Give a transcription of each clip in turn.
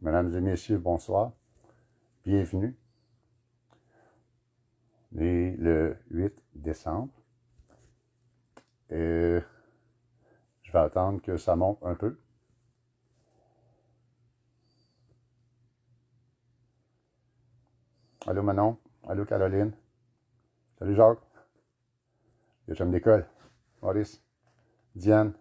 Mesdames et messieurs, bonsoir. Bienvenue. Et le 8 décembre. Et je vais attendre que ça monte un peu. Allô Manon. Allô Caroline. Salut Jacques. Le chum d'école. Maurice. Diane.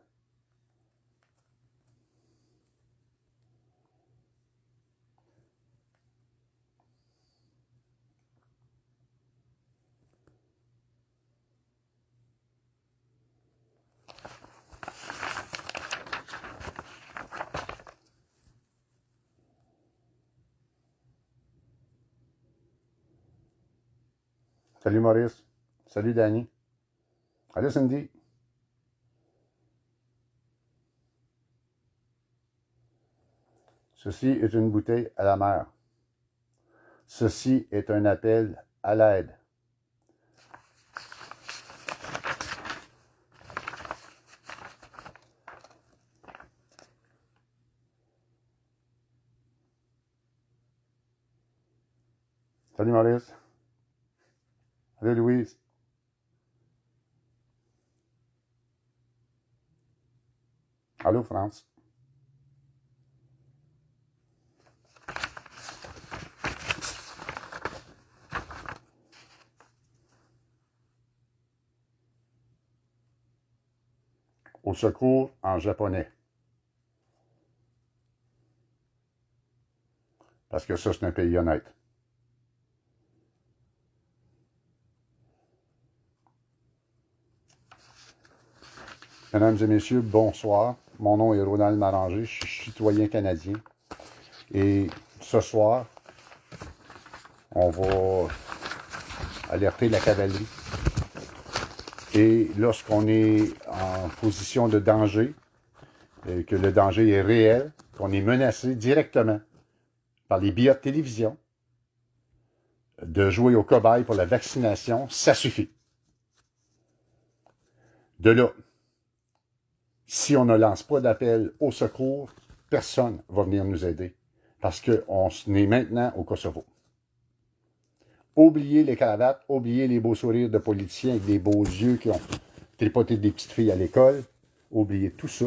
Salut Maurice. Salut Danny. Allô Cindy. Ceci est une bouteille à la mer. Ceci est un appel à l'aide. Salut Maurice. Salut Louise. Allô France. Au secours en japonais. Parce que ça, c'est un pays honnête. Mesdames et messieurs, bonsoir. Mon nom est Ronald Maranger, je suis citoyen canadien. Et ce soir, on va alerter la cavalerie. Et lorsqu'on est en position de danger, et que le danger est réel, qu'on est menacé directement par les billets de télévision, de jouer au cobaye pour la vaccination, ça suffit. De là, si on ne lance pas d'appel au secours, personne ne va venir nous aider. Parce qu'on est maintenant au Kosovo. Oubliez les cravates, oubliez les beaux sourires de politiciens avec des beaux yeux qui ont tripoté des petites filles à l'école. Oubliez tout ça.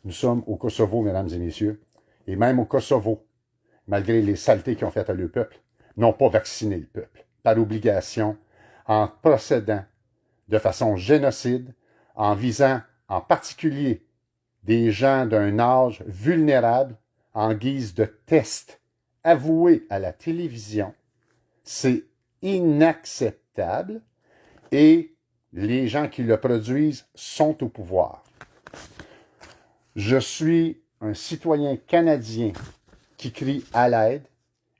Nous sommes au Kosovo, mesdames et messieurs. Et même au Kosovo, malgré les saletés qu'ils ont faites à leur peuple, n'ont pas vacciné le peuple. Par obligation, en procédant de façon génocide, en visant en particulier des gens d'un âge vulnérable en guise de test avoué à la télévision. C'est inacceptable et les gens qui le produisent sont au pouvoir. Je suis un citoyen canadien qui crie à l'aide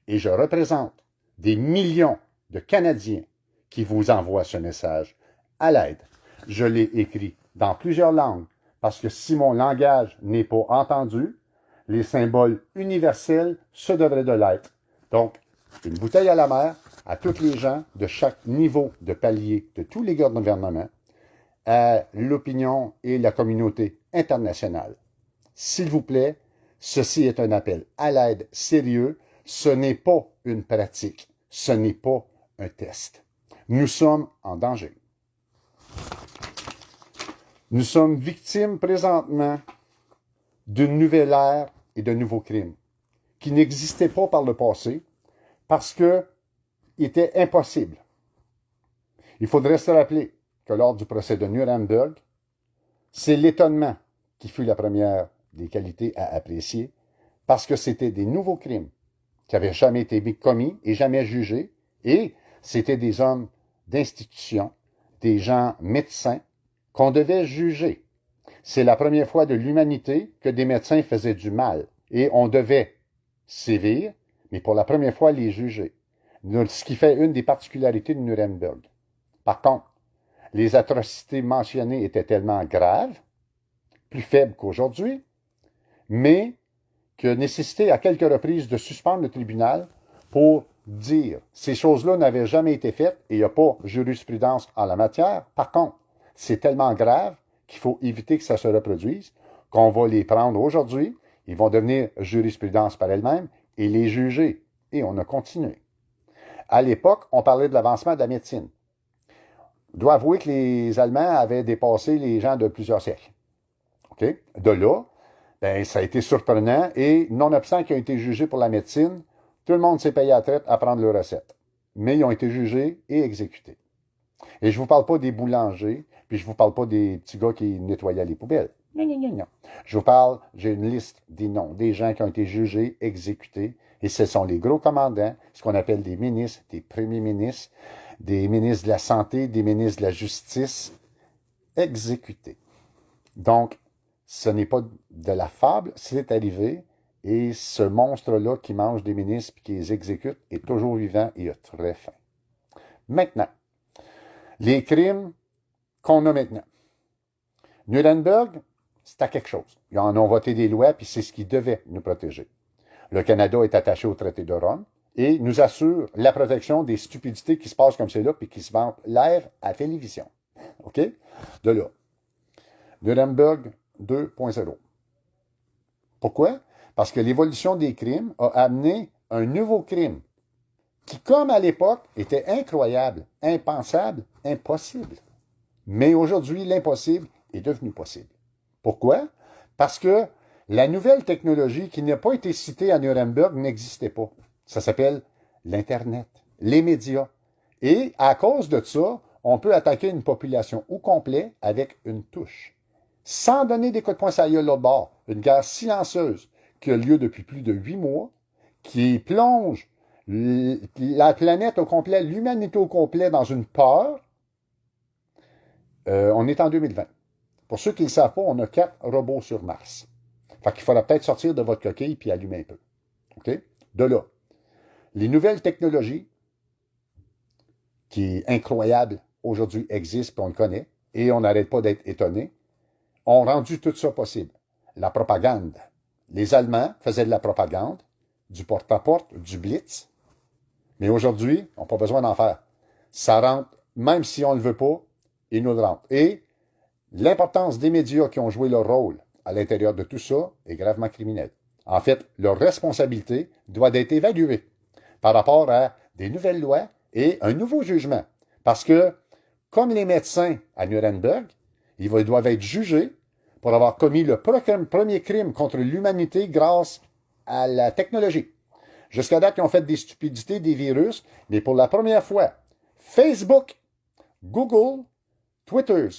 et je représente des millions de Canadiens qui vous envoient ce message à l'aide. Je l'ai écrit dans plusieurs langues parce que si mon langage n'est pas entendu, les symboles universels se devraient de l'être. Donc, une bouteille à la mer à tous les gens de chaque niveau de palier de tous les gouvernements, à l'opinion et la communauté internationale. S'il vous plaît, ceci est un appel à l'aide sérieux. Ce n'est pas une pratique. Ce n'est pas un test. Nous sommes en danger. Nous sommes victimes présentement d'une nouvelle ère et de nouveaux crimes qui n'existaient pas par le passé parce qu'il était impossible. Il faudrait se rappeler que lors du procès de Nuremberg, c'est l'étonnement qui fut la première des qualités à apprécier parce que c'était des nouveaux crimes qui n'avaient jamais été commis et jamais jugés et c'était des hommes d'institution, des gens médecins qu'on devait juger. C'est la première fois de l'humanité que des médecins faisaient du mal et on devait sévir, mais pour la première fois les juger. Ce qui fait une des particularités de Nuremberg. Par contre, les atrocités mentionnées étaient tellement graves, plus faibles qu'aujourd'hui, mais que nécessitaient à quelques reprises de suspendre le tribunal pour dire ces choses-là n'avaient jamais été faites et il n'y a pas jurisprudence en la matière. Par contre, c'est tellement grave qu'il faut éviter que ça se reproduise, qu'on va les prendre aujourd'hui, ils vont devenir jurisprudence par elles-mêmes et les juger. Et on a continué. À l'époque, on parlait de l'avancement de la médecine. Je dois avouer que les Allemands avaient dépassé les gens de plusieurs siècles. Okay? De là, ben, ça a été surprenant et nonobstant qu'ils ont été jugés pour la médecine, tout le monde s'est payé à la traite à prendre leur recette. Mais ils ont été jugés et exécutés. Et je ne vous parle pas des boulangers, puis je ne vous parle pas des petits gars qui nettoyaient les poubelles. Non, non, non, non. Je vous parle, j'ai une liste des noms, des gens qui ont été jugés, exécutés, et ce sont les gros commandants, ce qu'on appelle des ministres, des premiers ministres, des ministres de la Santé, des ministres de la Justice, exécutés. Donc, ce n'est pas de la fable, c'est arrivé, et ce monstre-là qui mange des ministres et qui les exécute est toujours vivant et a très faim. Maintenant, les crimes qu'on a maintenant. Nuremberg, c'était quelque chose. Ils en ont voté des lois, puis c'est ce qui devait nous protéger. Le Canada est attaché au traité de Rome et nous assure la protection des stupidités qui se passent comme c'est là, puis qui se vantent live à la télévision. OK? De là. Nuremberg 2.0. Pourquoi? Parce que l'évolution des crimes a amené un nouveau crime qui, comme à l'époque, était incroyable, impensable, impossible. Mais aujourd'hui, l'impossible est devenu possible. Pourquoi? Parce que la nouvelle technologie qui n'a pas été citée à Nuremberg n'existait pas. Ça s'appelle l'Internet, les médias. Et à cause de ça, on peut attaquer une population au complet avec une touche. Sans donner des coups de poing sur la gueule de l'autre bord. Une guerre silencieuse qui a lieu depuis plus de 8 mois, qui plonge la planète au complet, l'humanité au complet dans une peur. On est en 2020. Pour ceux qui ne le savent pas, on a 4 robots sur Mars. Fait qu'il faudra peut-être sortir de votre coquille puis allumer un peu. OK? De là, les nouvelles technologies, qui est incroyable, aujourd'hui existent, puis on le connaît, et on n'arrête pas d'être étonné, ont rendu tout ça possible. La propagande. Les Allemands faisaient de la propagande, du porte-à-porte, du blitz, mais aujourd'hui, on n'a pas besoin d'en faire. Ça rentre, même si on ne le veut pas, il nous le rentre. Et l'importance des médias qui ont joué leur rôle à l'intérieur de tout ça est gravement criminelle. En fait, leur responsabilité doit être évaluée par rapport à des nouvelles lois et un nouveau jugement. Parce que, comme les médecins à Nuremberg, ils doivent être jugés pour avoir commis le premier crime contre l'humanité grâce à la technologie. Jusqu'à date, ils ont fait des stupidités, des virus, mais pour la première fois, Facebook, Google, Twitter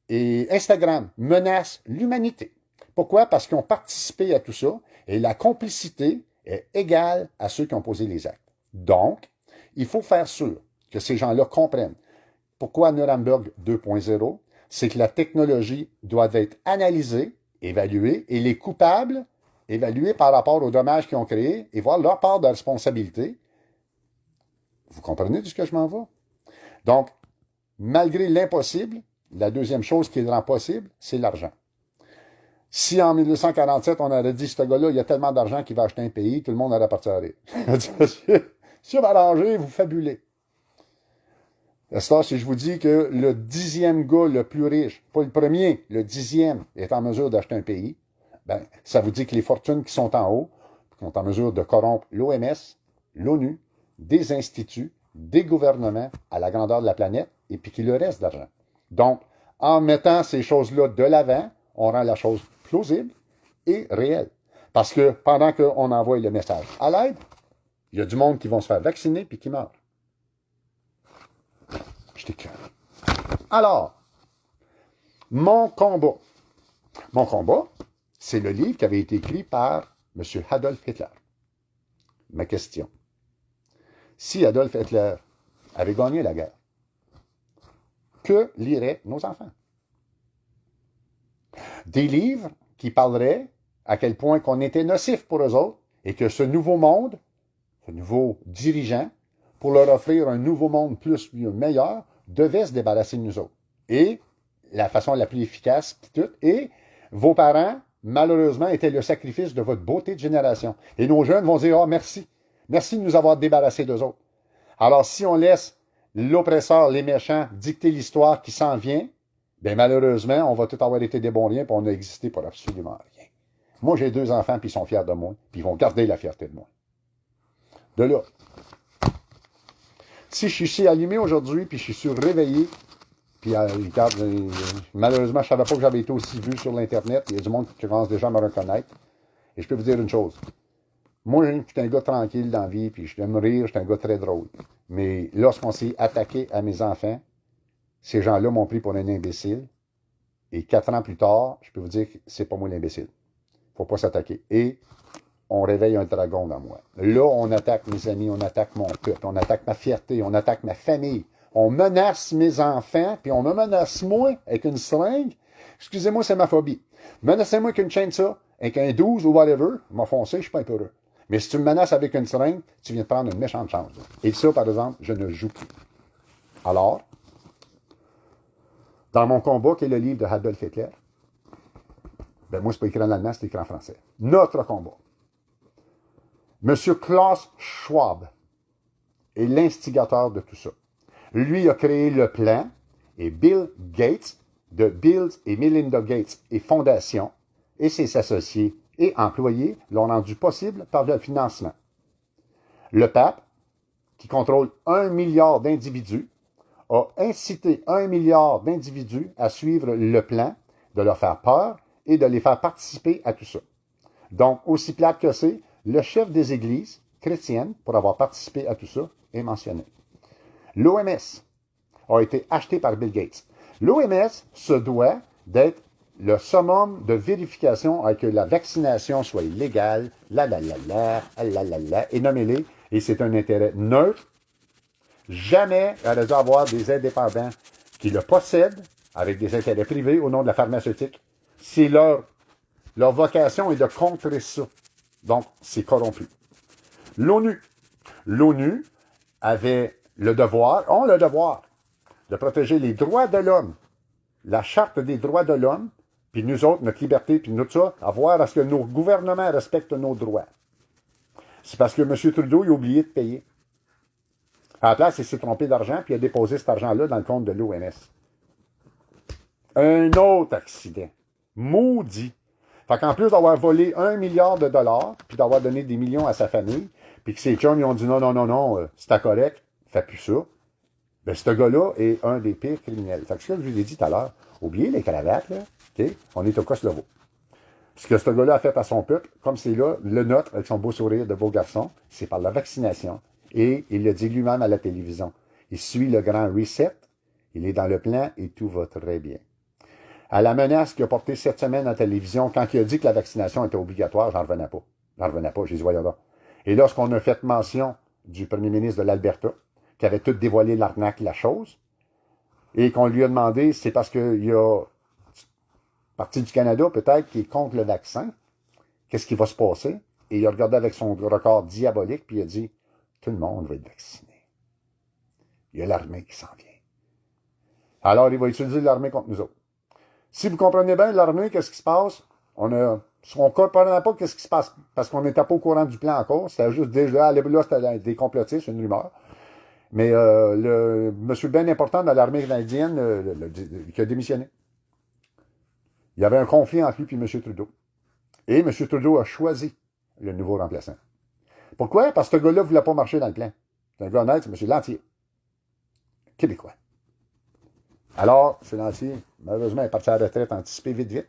et Instagram menacent l'humanité. Pourquoi? Parce qu'ils ont participé à tout ça et la complicité est égale à ceux qui ont posé les actes. Donc, il faut faire sûr que ces gens-là comprennent pourquoi Nuremberg 2.0, c'est que la technologie doit être analysée, évaluée, et les coupables évalués par rapport aux dommages qu'ils ont créés et voir leur part de responsabilité. Vous comprenez de ce que je m'en vais? Donc, malgré l'impossible, la deuxième chose qui le rend possible, c'est l'argent. Si en 1947, on aurait dit, ce gars-là, il y a tellement d'argent qu'il va acheter un pays, tout le monde aurait parti à rire. Si vous arrangez, vous fabulez. C'est si je vous dis que le 10e gars le plus riche, pas le premier, le 10e, est en mesure d'acheter un pays, ben, ça vous dit que les fortunes qui sont en haut, qui sont en mesure de corrompre l'OMS, l'ONU, des instituts, des gouvernements à la grandeur de la planète, et puis qu'il leur reste d'argent. Donc, en mettant ces choses-là de l'avant, on rend la chose plausible et réelle. Parce que pendant qu'on envoie le message à l'aide, il y a du monde qui vont se faire vacciner puis qui meurt. Je t'écœure. Alors, mon combat. Mon combat, c'est le livre qui avait été écrit par M. Adolf Hitler. Ma question. Si Adolf Hitler avait gagné la guerre, que liraient nos enfants? Des livres qui parleraient à quel point qu'on était nocif pour eux autres et que ce nouveau monde, ce nouveau dirigeant, pour leur offrir un nouveau monde plus mieux, meilleur, devait se débarrasser de nous autres. Et la façon la plus efficace, et vos parents, malheureusement, étaient le sacrifice de votre beauté de génération. Et nos jeunes vont dire, « Ah, merci. Merci de nous avoir débarrassés d'eux autres. » Alors, si on laisse l'oppresseur, les méchants, dicter l'histoire qui s'en vient, bien malheureusement, on va tout avoir été des bons riens, puis on a existé pour absolument rien. Moi, j'ai 2 enfants, puis ils sont fiers de moi, puis ils vont garder la fierté de moi. De là. Si je suis allumé aujourd'hui, puis je suis réveillé, puis regarde, malheureusement, je ne savais pas que j'avais été aussi vu sur l'Internet. Il y a du monde qui commence déjà à me reconnaître. Et je peux vous dire une chose. Moi, je suis un gars tranquille dans la vie, puis je me rire, je suis un gars très drôle. Mais lorsqu'on s'est attaqué à mes enfants, ces gens-là m'ont pris pour un imbécile. Et 4 ans plus tard, je peux vous dire que c'est pas moi l'imbécile. Faut pas s'attaquer. Et on réveille un dragon dans moi. Là, on attaque mes amis, on attaque mon peuple, on attaque ma fierté, on attaque ma famille. On menace mes enfants, puis on me menace moi avec une seringue. Excusez-moi, c'est ma phobie. Menacez-moi avec une chaîne de ça, avec un 12 ou whatever, m'a foncé, je suis pas un peu heureux. Mais si tu me menaces avec une seringue, tu viens de prendre une méchante chance. Et ça, par exemple, je ne joue plus. Alors, dans mon combat, qui est le livre de Adolf Hitler, ben moi, c'est pas écrit en allemand, c'est écrit en français. Notre combat. M. Klaus Schwab est l'instigateur de tout ça. Lui a créé le plan, et Bill Gates, de Bill et Melinda Gates et Fondation, et ses associés et employés l'ont rendu possible par le financement. Le pape, qui contrôle 1 milliard d'individus, a incité 1 milliard d'individus à suivre le plan, de leur faire peur et de les faire participer à tout ça. Donc, aussi plate que c'est, le chef des églises chrétiennes, pour avoir participé à tout ça, est mentionné. L'OMS a été acheté par Bill Gates. L'OMS se doit d'être le summum de vérification à que la vaccination soit légale, et nommez-les, et c'est un intérêt neutre. Jamais elle a dû avoir des indépendants qui le possèdent avec des intérêts privés au nom de la pharmaceutique. C'est leur vocation est de contrer ça. Donc, c'est corrompu. L'ONU avait le devoir, ont le devoir, de protéger les droits de l'homme, la charte des droits de l'homme, puis nous autres, notre liberté, puis nous ça, à voir à ce que nos gouvernements respectent nos droits. C'est parce que M. Trudeau, il a oublié de payer. À la place, il s'est trompé d'argent, puis il a déposé cet argent-là dans le compte de l'OMS. Un autre accident. Maudit. Fait qu'en plus d'avoir volé 1 milliard de dollars, puis d'avoir donné des millions à sa famille, puis que ses chums, ils ont dit non, c'était correct, fais plus ça. Ben, ce gars-là est un des pires criminels. Fait que ce que je vous ai dit tout à l'heure, oubliez les cravates, là, OK? On est au Kosovo. Ce que ce gars-là a fait à son peuple, comme c'est là, le nôtre, avec son beau sourire de beau garçon, c'est par la vaccination. Et il le dit lui-même à la télévision. Il suit le grand reset, il est dans le plan et tout va très bien. À la menace qu'il a portée cette semaine à la télévision, quand il a dit que la vaccination était obligatoire, j'en revenais pas. J'ai dit, voyons là. Et lorsqu'on a fait mention du premier ministre de l'Alberta, qui avait tout dévoilé l'arnaque, la chose, et qu'on lui a demandé, c'est parce qu'il y a partie du Canada, peut-être, qui est contre le vaccin, qu'est-ce qui va se passer? Et il a regardé avec son record diabolique, puis il a dit, tout le monde va être vacciné. Il y a l'armée qui s'en vient. Alors, il va utiliser l'armée contre nous autres. Si vous comprenez bien, l'armée, qu'est-ce qui se passe? On ne comprenait pas qu'est-ce qui se passe, parce qu'on n'était pas au courant du plan encore. C'était juste déjà, là, c'était des complotistes, une rumeur. Mais le monsieur bien important dans l'armée canadienne qui a démissionné. Il y avait un conflit entre lui et M. Trudeau. Et M. Trudeau a choisi le nouveau remplaçant. Pourquoi? Parce que ce gars-là ne voulait pas marcher dans le plan. C'est un gars honnête, c'est M. Lantier. Québécois. Alors, M. Lantier, malheureusement, est parti à la retraite anticipée vite.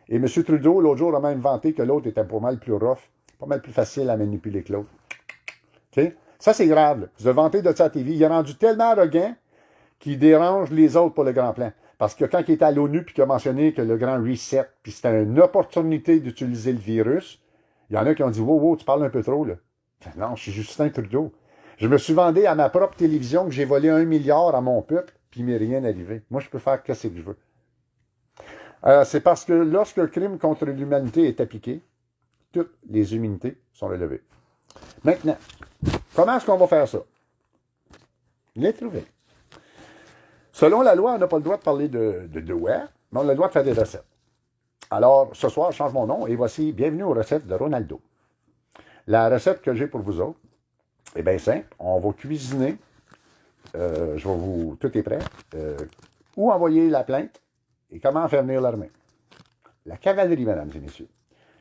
Et M. Trudeau, l'autre jour, a même vanté que l'autre était pas mal plus rough, pas mal plus facile à manipuler que l'autre. OK? Ça, c'est grave. Vous avez vanté de ça à la TV. Il est rendu tellement arrogant qu'il dérange les autres pour le grand plan. Parce que quand il était à l'ONU puis qu'il a mentionné que le grand reset, puis c'était une opportunité d'utiliser le virus, il y en a qui ont dit « Wow, tu parles un peu trop, là. » Non, je suis Justin Trudeau. Je me suis vendu à ma propre télévision que j'ai volé 1 milliard à mon peuple, puis il m'est rien arrivé. Moi, je peux faire ce que je veux. C'est parce que lorsque le crime contre l'humanité est appliqué, toutes les humanités sont relevées. Maintenant, comment est-ce qu'on va faire ça? Les trouver. Selon la loi, on n'a pas le droit de parler de loi, mais on a le droit de faire des recettes. Alors, ce soir, je change mon nom et voici, bienvenue aux recettes de Ronaldo. La recette que j'ai pour vous autres est bien simple. On va cuisiner, tout est prêt, où envoyer la plainte et comment faire venir l'armée. La cavalerie, mesdames et messieurs.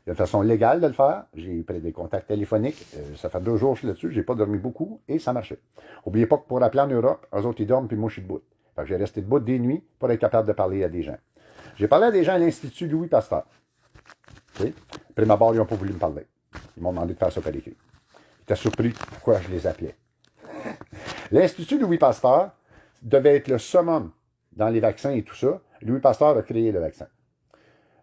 Il y a une façon légale de le faire. J'ai pris des contacts téléphoniques. Ça fait 2 jours que je suis là-dessus. J'ai pas dormi beaucoup et ça marchait. N'oubliez pas que pour appeler en Europe, eux autres, ils dorment puis moi, je suis debout. Fait que j'ai resté debout des nuits pour être capable de parler à des gens. J'ai parlé à des gens à l'Institut Louis Pasteur. Okay? Après ma barre, ils n'ont pas voulu me parler. Ils m'ont demandé de faire ça par écrit. J'étais surpris pourquoi je les appelais. L'Institut Louis Pasteur devait être le summum dans les vaccins et tout ça. Louis Pasteur a créé le vaccin.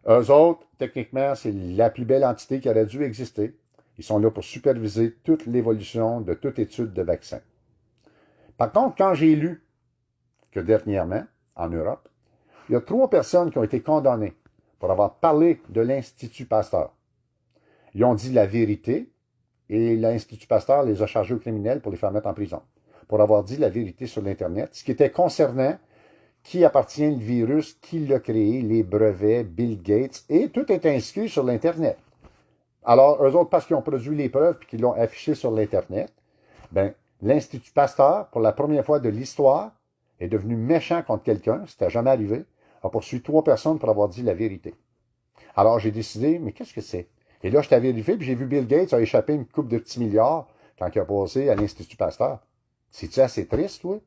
Eux autres, techniquement, c'est la plus belle entité qui aurait dû exister. Ils sont là pour superviser toute l'évolution de toute étude de vaccin. Par contre, quand j'ai lu que dernièrement, en Europe, il y a 3 personnes qui ont été condamnées pour avoir parlé de l'Institut Pasteur. Ils ont dit la vérité et l'Institut Pasteur les a chargés aux criminels pour les faire mettre en prison. Pour avoir dit la vérité sur l'Internet, ce qui était concernant qui appartient le virus, qui l'a créé, les brevets, Bill Gates, et tout est inscrit sur l'Internet. Alors, eux autres, parce qu'ils ont produit les preuves et qu'ils l'ont affiché sur l'Internet, ben, l'Institut Pasteur, pour la première fois de l'histoire, est devenu méchant contre quelqu'un, c'était jamais arrivé, a poursuivi 3 personnes pour avoir dit la vérité. Alors, j'ai décidé, mais qu'est-ce que c'est? Et là, je t'ai vérifié, puis j'ai vu Bill Gates a échappé une coupe de petits milliards quand il a passé à l'Institut Pasteur. C'est-tu assez triste, oui?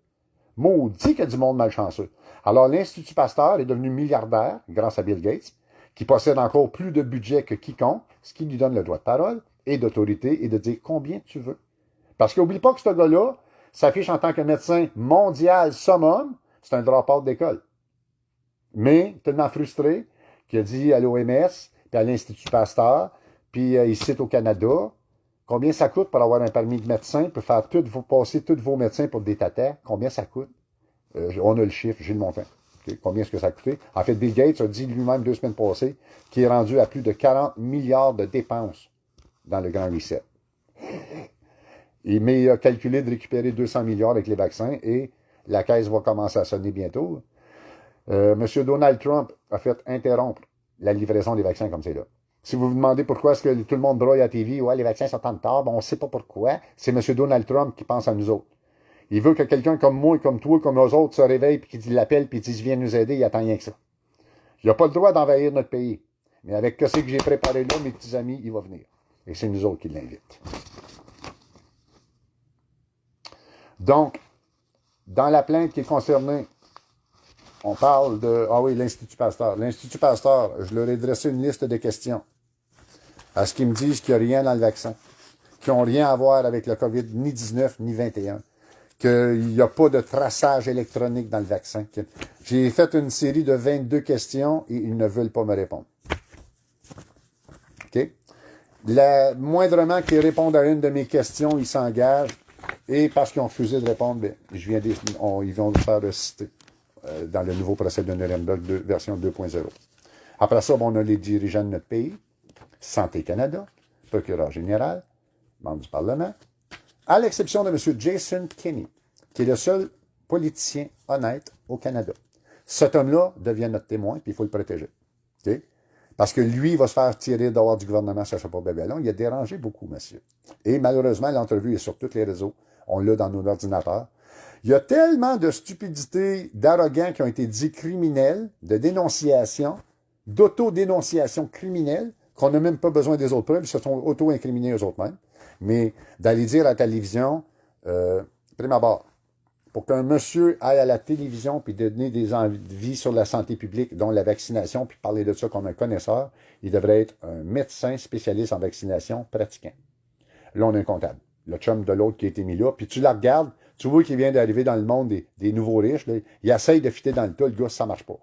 Maudit qu'il y a du monde malchanceux. Alors, l'Institut Pasteur est devenu milliardaire grâce à Bill Gates, qui possède encore plus de budget que quiconque, ce qui lui donne le droit de parole et d'autorité et de dire combien tu veux. Parce qu'oublie pas que ce gars-là s'affiche en tant que médecin mondial summum, c'est un drop-out d'école. Mais, tellement frustré, qu'il a dit à l'OMS, puis à l'Institut Pasteur, puis ici au Canada, combien ça coûte pour avoir un permis de médecin, pour faire passer tous vos médecins pour des tatas? Combien ça coûte? On a le chiffre, j'ai le montant. Okay? Combien est-ce que ça a coûté? En fait, Bill Gates a dit lui-même 2 semaines passées qu'il est rendu à plus de 40 milliards de dépenses dans le Grand Reset. Mais il a calculé de récupérer 200 milliards avec les vaccins et la caisse va commencer à sonner bientôt. Monsieur Donald Trump a fait interrompre la livraison des vaccins comme c'est là. Si vous vous demandez pourquoi est-ce que tout le monde broye à la TV, ouais, les vaccins sont en retard, ben on ne sait pas pourquoi. C'est M. Donald Trump qui pense à nous autres. Il veut que quelqu'un comme moi, comme toi, comme eux autres se réveille, puis qu'il l'appelle, puis qu'il dise, viens nous aider, il attend rien que ça. Il n'a pas le droit d'envahir notre pays. Mais avec ce que j'ai préparé là, mes petits amis, il va venir. Et c'est nous autres qui l'invitent. Donc, dans la plainte qui est concernée, on parle de, l'Institut Pasteur. L'Institut Pasteur, je leur ai dressé une liste de questions. À ce qu'ils me disent qu'il n'y a rien dans le vaccin, qui n'ont rien à voir avec le COVID, ni 19, ni 21, qu'il n'y a pas de traçage électronique dans le vaccin. J'ai fait une série de 22 questions et ils ne veulent pas me répondre. OK? Moindrement qu'ils répondent à une de mes questions, ils s'engagent. Et parce qu'ils ont refusé de répondre, bien, ils vont le faire citer dans le nouveau procès de Nuremberg version 2.0. Après ça, on a les dirigeants de notre pays, Santé Canada, procureur général, membre du Parlement, à l'exception de M. Jason Kenney, qui est le seul politicien honnête au Canada. Cet homme-là devient notre témoin, puis il faut le protéger. Okay? Parce que lui, il va se faire tirer dehors du gouvernement, ça ne sera pas Babylon. Il a dérangé beaucoup, monsieur. Et malheureusement, l'entrevue est sur tous les réseaux. On l'a dans nos ordinateurs. Il y a tellement de stupidité, d'arrogants qui ont été dits criminels, de dénonciation, d'autodénonciation criminelle, qu'on n'a même pas besoin des autres preuves, ils se sont auto-incriminés eux autres mêmes. Mais d'aller dire à la télévision, prime abord, pour qu'un monsieur aille à la télévision puis donner des avis sur la santé publique, dont la vaccination, puis parler de ça comme un connaisseur, il devrait être un médecin spécialiste en vaccination pratiquant. Là, on a un comptable. Le chum de l'autre qui a été mis là, puis tu la regardes, tu vois qu'il vient d'arriver dans le monde des nouveaux riches, là, il essaye de fitter dans le tas, le gars, ça marche pas.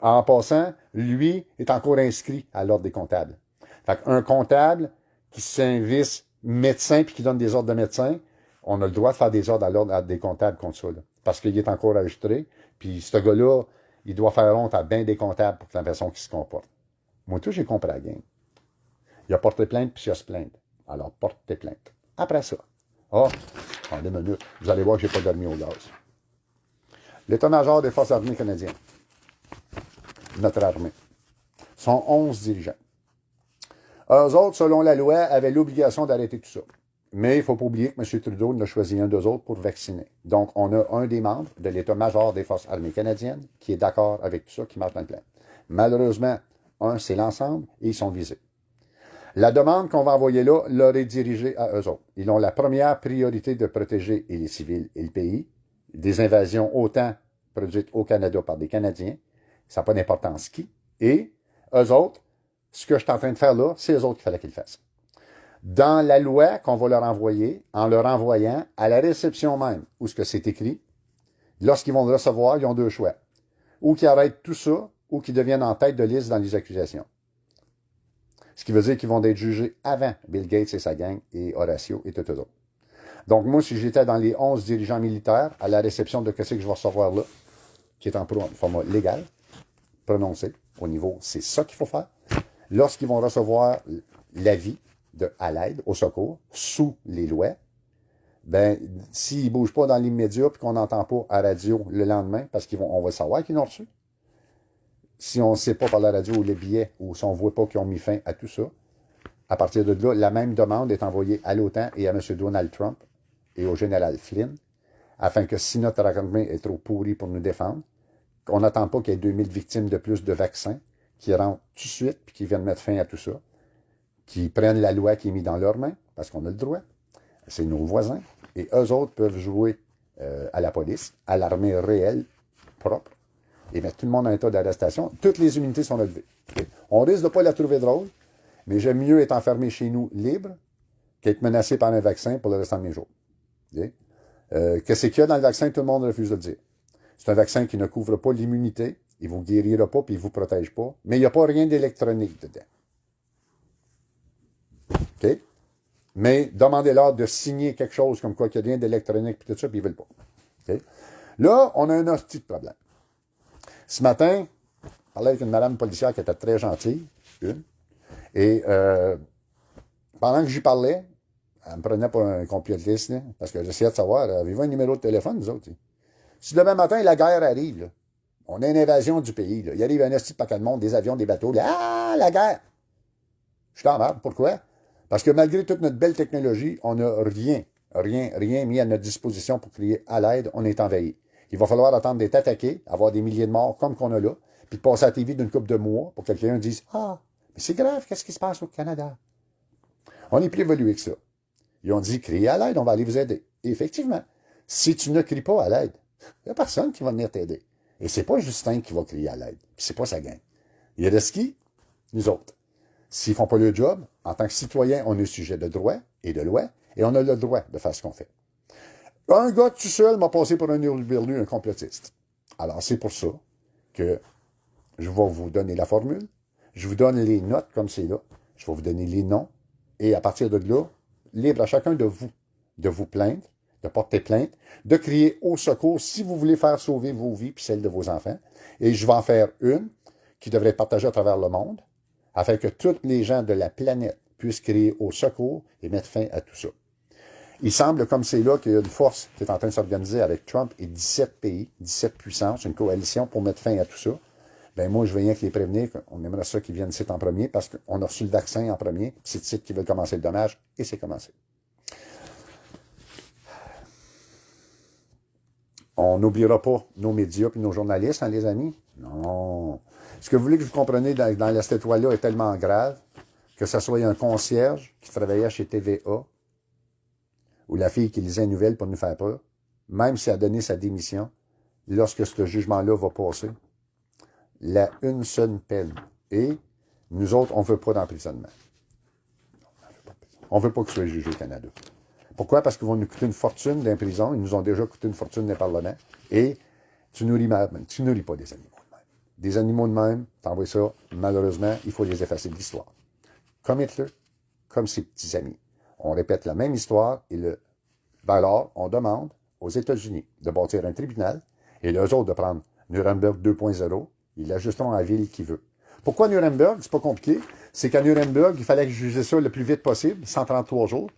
En passant, lui est encore inscrit à l'ordre des comptables. Fait qu'un comptable qui s'invisse médecin puis qui donne des ordres de médecin, on a le droit de faire des ordres à l'ordre des comptables contre ça, là, parce qu'il est encore enregistré. Puis ce gars-là, il doit faire honte à bien des comptables pour la façon qu'il se comporte. Moi, tout, j'ai compris la game. Il a porté plainte, puis il a se plainte. Alors, porte tes plaintes. Après ça, en 2 minutes, vous allez voir que je n'ai pas dormi au gaz. L'état-major des Forces armées canadiennes, notre armée, sont 11 dirigeants. Eux autres, selon la loi, avaient l'obligation d'arrêter tout ça. Mais il ne faut pas oublier que M. Trudeau en a choisi un d'eux autres pour vacciner. Donc, on a un des membres de l'état-major des Forces armées canadiennes qui est d'accord avec tout ça, qui marche dans le plan. Malheureusement, c'est l'ensemble et ils sont visés. La demande qu'on va envoyer là leur est dirigée à eux autres. Ils ont la première priorité de protéger les civils et le pays des invasions autant produites au Canada par des Canadiens, ça n'a pas d'importance qui, et eux autres, ce que je suis en train de faire là, c'est eux autres qu'il fallait qu'ils le fassent. Dans la loi qu'on va leur envoyer, en leur envoyant à la réception même, où ce que c'est écrit, lorsqu'ils vont le recevoir, ils ont deux choix. Ou qu'ils arrêtent tout ça, ou qu'ils deviennent en tête de liste dans les accusations. Ce qui veut dire qu'ils vont être jugés avant Bill Gates et sa gang, et Horacio et tout eux autres. Donc moi, si j'étais dans les 11 dirigeants militaires, à la réception de ce que je vais recevoir là, qui est en format légal, prononcé, au niveau, c'est ça qu'il faut faire, lorsqu'ils vont recevoir l'avis à l'aide, au secours, sous les lois, ben, s'ils ne bougent pas dans l'immédiat et qu'on n'entend pas à la radio le lendemain, parce qu'on va savoir qu'ils l'ont reçu, si on ne sait pas par la radio ou le billet, ou si on ne voit pas qu'ils ont mis fin à tout ça, à partir de là, la même demande est envoyée à l'OTAN et à M. Donald Trump et au général Flynn, afin que si notre armée est trop pourrie pour nous défendre, qu'on n'attend pas qu'il y ait 2000 victimes de plus de vaccins qui rentrent tout de suite et qui viennent mettre fin à tout ça, qui prennent la loi qui est mise dans leurs mains, parce qu'on a le droit, c'est nos voisins, et eux autres peuvent jouer à la police, à l'armée réelle, propre, et mettre tout le monde en état d'arrestation. Toutes les unités sont relevées. Okay? On risque de ne pas la trouver drôle, mais j'aime mieux être enfermé chez nous libre qu'être menacé par un vaccin pour le restant de mes jours. Okay? Qu'est-ce qu'il y a dans le vaccin? Tout le monde refuse de le dire. C'est un vaccin qui ne couvre pas l'immunité, il ne vous guérira pas, puis il ne vous protège pas, mais il n'y a pas rien d'électronique dedans. OK? Mais demandez-leur de signer quelque chose comme quoi qu'il y a rien d'électronique, puis tout ça, puis ils ne veulent pas. Okay? Là, on a un petit problème. Ce matin, je parlais avec une madame policière qui était très gentille, et pendant que j'y parlais, elle me prenait pour un complotiste, là, parce que j'essayais de savoir, avez-vous un numéro de téléphone, vous autres? Si demain matin, la guerre arrive, là, on a une invasion du pays, là, il arrive un petit paquet de monde, des avions, des bateaux, là, ah, la guerre! Je suis en merde. Pourquoi? Parce que malgré toute notre belle technologie, on n'a rien mis à notre disposition pour crier à l'aide, on est envahi. Il va falloir attendre d'être attaqué, avoir des milliers de morts comme qu'on a là, puis de passer à la TV d'une couple de mois pour que quelqu'un dise « Ah, mais c'est grave, qu'est-ce qui se passe au Canada? » On est plus évolué que ça. Ils ont dit « Criez à l'aide, on va aller vous aider. » Et effectivement, si tu ne cries pas à l'aide, il n'y a personne qui va venir t'aider. Et c'est pas Justin qui va crier à l'aide, puis c'est pas sa gang. Il y a de qui? Nous autres. S'ils ne font pas le job, en tant que citoyen, on est sujet de droit et de loi, et on a le droit de faire ce qu'on fait. Un gars tout seul m'a passé pour un hurluberlu, un complotiste. Alors, c'est pour ça que je vais vous donner la formule, je vous donne les notes comme c'est là, je vais vous donner les noms, et à partir de là, libre à chacun de vous plaindre, de porter plainte, de crier au secours si vous voulez faire sauver vos vies puis celles de vos enfants. Et je vais en faire une qui devrait être partagée à travers le monde, afin que tous les gens de la planète puissent crier au secours et mettre fin à tout ça. Il semble, comme c'est là, qu'il y a une force qui est en train de s'organiser avec Trump et 17 pays, 17 puissances, une coalition pour mettre fin à tout ça. Ben moi, je veux rien que les prévenir, on aimerait ça qu'ils viennent ici en premier, parce qu'on a reçu le vaccin en premier, c'est ici qu'ils veulent commencer le dommage, et c'est commencé. On n'oubliera pas nos médias et nos journalistes, hein, les amis? Non. Ce que vous voulez que vous compreniez dans cette loi-là est tellement grave que ce soit un concierge qui travaillait chez TVA ou la fille qui lisait une nouvelle pour nous faire peur, même si elle a donné sa démission, lorsque ce jugement-là va passer, une seule peine. Et nous autres, on ne veut pas d'emprisonnement. On ne veut pas qu'ils soient jugés au Canada. Pourquoi? Parce qu'ils vont nous coûter une fortune dans prison. Ils nous ont déjà coûté une fortune dans le Parlement. Et tu nourris pas des animaux de même. Des animaux de même, t'envoies ça, malheureusement, il faut les effacer de l'histoire. Comme Hitler, comme ses petits amis. On répète la même histoire et alors, on demande aux États-Unis de bâtir un tribunal et les autres de prendre Nuremberg 2.0. Ils l'ajusteront à la ville qu'ils veulent. Pourquoi Nuremberg? C'est pas compliqué. C'est qu'à Nuremberg, il fallait que je jugeais ça le plus vite possible, 133 jours.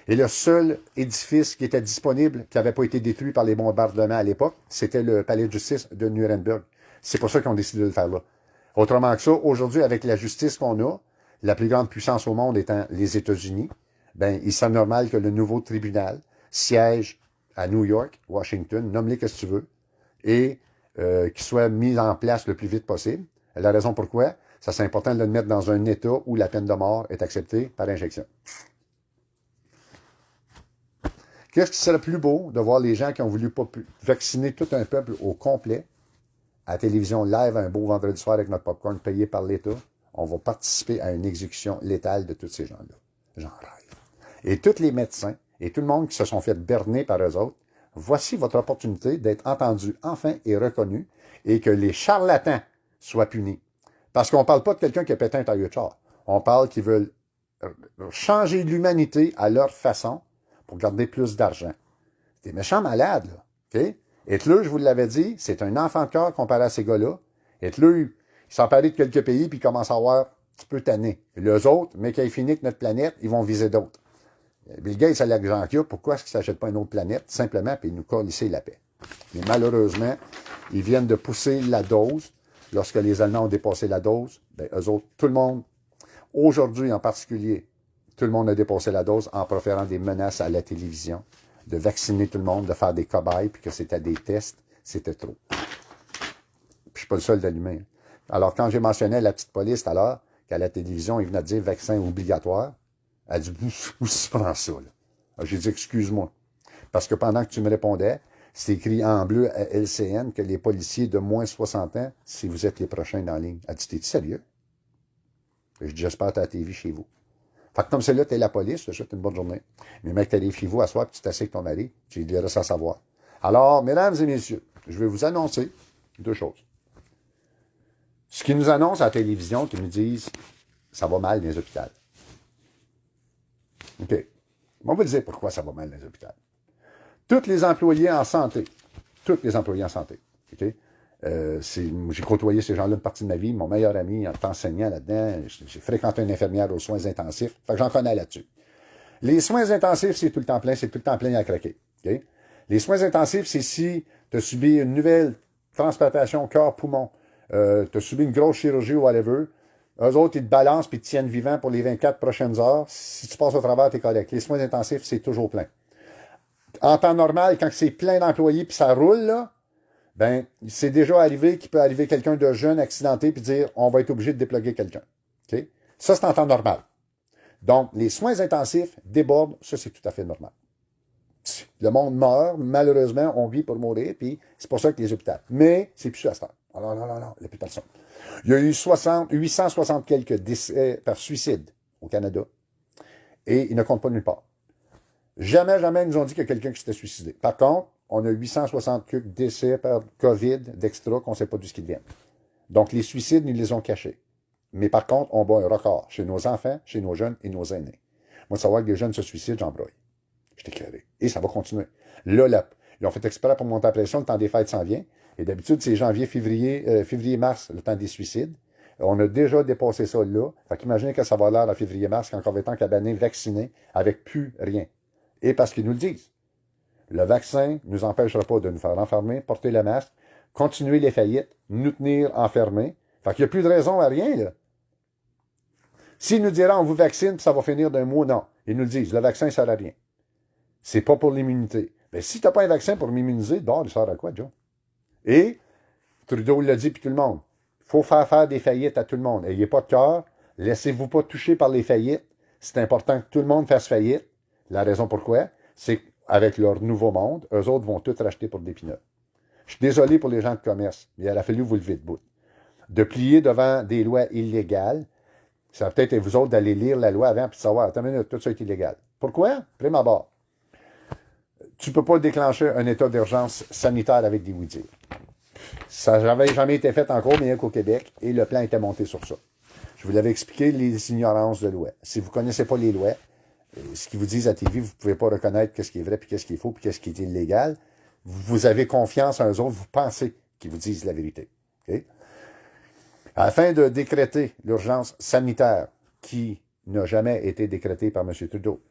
Et le seul édifice qui était disponible, qui n'avait pas été détruit par les bombardements à l'époque, c'était le palais de justice de Nuremberg. C'est pour ça qu'ils ont décidé de le faire là. Autrement que ça, aujourd'hui, avec la justice qu'on a, la plus grande puissance au monde étant les États-Unis, ben, il semble normal que le nouveau tribunal siège à New York, Washington, nomme-les que tu veux, et qu'il soit mis en place le plus vite possible. La raison pourquoi, ça c'est important de le mettre dans un état où la peine de mort est acceptée par injection. Qu'est-ce qui serait plus beau de voir les gens qui ont voulu vacciner tout un peuple au complet, à la télévision live, un beau vendredi soir avec notre popcorn payé par l'État, on va participer à une exécution létale de tous ces gens-là. J'en rêve. Et tous les médecins et tout le monde qui se sont fait berner par eux autres, voici votre opportunité d'être entendu enfin et reconnu et que les charlatans soient punis. Parce qu'on ne parle pas de quelqu'un qui a pété un tailleur de char. On parle qu'ils veulent changer l'humanité à leur façon pour garder plus d'argent. C'est des méchants malades, là. OK? Hitler, je vous l'avais dit, c'est un enfant de cœur comparé à ces gars-là. Hitler, il s'emparait de quelques pays puis il commence à avoir un petit peu tanné. Et les autres, mais qu'il ait fini avec notre planète, ils vont viser d'autres. Bill Gates a l'argent qu'il y a, pourquoi est-ce qu'il ne s'achète pas une autre planète? Simplement, puis il nous colle ici la paix. Mais malheureusement, ils viennent de pousser la dose. Lorsque les Allemands ont dépassé la dose, ben, eux autres, tout le monde, aujourd'hui en particulier, tout le monde a dépassé la dose en proférant des menaces à la télévision, de vacciner tout le monde, de faire des cobayes, puis que c'était des tests, c'était trop. Puis je suis pas le seul d'allumer. Alors, quand j'ai mentionné la petite police tout à l'heure, qu'à la télévision, il venait de dire vaccin obligatoire, elle a dit, où se prend ça, là? J'ai dit, excuse-moi. Parce que pendant que tu me répondais, c'est écrit en bleu à LCN que les policiers de moins 60 ans, si vous êtes les prochains dans la ligne. Elle dit, t'es sérieux? Je dis, j'espère que t'as la TV chez vous. Fait que comme c'est là, t'es la police, je te souhaite une bonne journée. Mais mec, t'arrives chez vous à soir, puis tu t'assieds avec ton mari, tu lui diras sans savoir. Alors, mesdames et messieurs, je vais vous annoncer deux choses. Ce qu'ils nous annoncent à la télévision, qu'ils nous disent, ça va mal dans les hôpitaux. OK. On va dire pourquoi ça va mal dans les hôpitaux. Tous les employés en santé, OK? J'ai côtoyé ces gens-là une partie de ma vie. Mon meilleur ami en tant enseignant là-dedans. J'ai fréquenté une infirmière aux soins intensifs. Fait que j'en connais là-dessus. Les soins intensifs, c'est tout le temps plein à craquer. OK? Les soins intensifs, c'est si tu as subi une nouvelle transplantation cœur-poumon, tu as subi une grosse chirurgie ou whatever. Eux autres, ils te balancent puis ils te tiennent vivant pour les 24 prochaines heures. Si tu passes au travers, t'es correct. Les soins intensifs, c'est toujours plein. En temps normal, quand c'est plein d'employés puis ça roule, là, ben, c'est déjà arrivé qu'il peut arriver quelqu'un de jeune, accidenté, puis dire, on va être obligé de déploguer quelqu'un. OK? Ça, c'est en temps normal. Donc, les soins intensifs débordent, ça, c'est tout à fait normal. Le monde meurt, malheureusement, on vit pour mourir, puis c'est pour ça que les hôpitaux. Mais, c'est plus ça à ce temps. Alors, non, il n'y a plus personne. Il y a eu 860 quelques décès par suicide au Canada, et ils ne comptent pas nulle part. Jamais, ils nous ont dit qu'il y a quelqu'un qui s'était suicidé. Par contre, on a 860 quelques décès par COVID d'extra qu'on ne sait pas d'où ce qu'ils viennent. Donc, les suicides, ils les ont cachés. Mais par contre, on bat un record chez nos enfants, chez nos jeunes et nos aînés. Moi, de savoir que les jeunes se suicident, j'en broye. J'étais carré. Et ça va continuer. Là, ils ont fait exprès pour monter la pression, le temps des fêtes s'en vient. Et d'habitude, c'est janvier, février-mars, le temps des suicides. On a déjà dépassé ça là. Fait qu'imaginez que ça va l'air à février-mars, quand on va être en cabané, vacciné, avec plus rien. Et parce qu'ils nous le disent. Le vaccin ne nous empêchera pas de nous faire enfermer, porter le masque, continuer les faillites, nous tenir enfermés. Fait qu'il n'y a plus de raison à rien, là. S'ils nous diraient, on vous vaccine, puis ça va finir d'un mot, non. Ils nous le disent, le vaccin ne sert à rien. C'est pas pour l'immunité. Mais si tu n'as pas un vaccin pour m'immuniser, d'or, il sert à quoi, Joe? Et, Trudeau l'a dit, puis tout le monde, il faut faire des faillites à tout le monde. Ayez pas de cœur, laissez-vous pas toucher par les faillites. C'est important que tout le monde fasse faillite. La raison pourquoi, c'est qu'avec leur nouveau monde, eux autres vont tout racheter pour des pinottes. Je suis désolé pour les gens de commerce, mais il a fallu vous lever debout. De plier devant des lois illégales, ça va peut-être être vous autres d'aller lire la loi avant et de savoir, attends une minute, tout ça est illégal. Pourquoi? Prime abord. Tu ne peux pas déclencher un état d'urgence sanitaire avec des oui-dire. Ça n'avait jamais été fait encore, mais qu'au Québec, et le plan était monté sur ça. Je vous l'avais expliqué, les ignorances de loi. Si vous ne connaissez pas les lois, ce qu'ils vous disent à TV, vous ne pouvez pas reconnaître qu'est-ce qui est vrai, puis qu'est-ce qui est faux, puis qu'est-ce qui est illégal. Vous avez confiance en eux autres, vous pensez qu'ils vous disent la vérité. Okay? Afin de décréter l'urgence sanitaire qui n'a jamais été décrétée par M. Trudeau,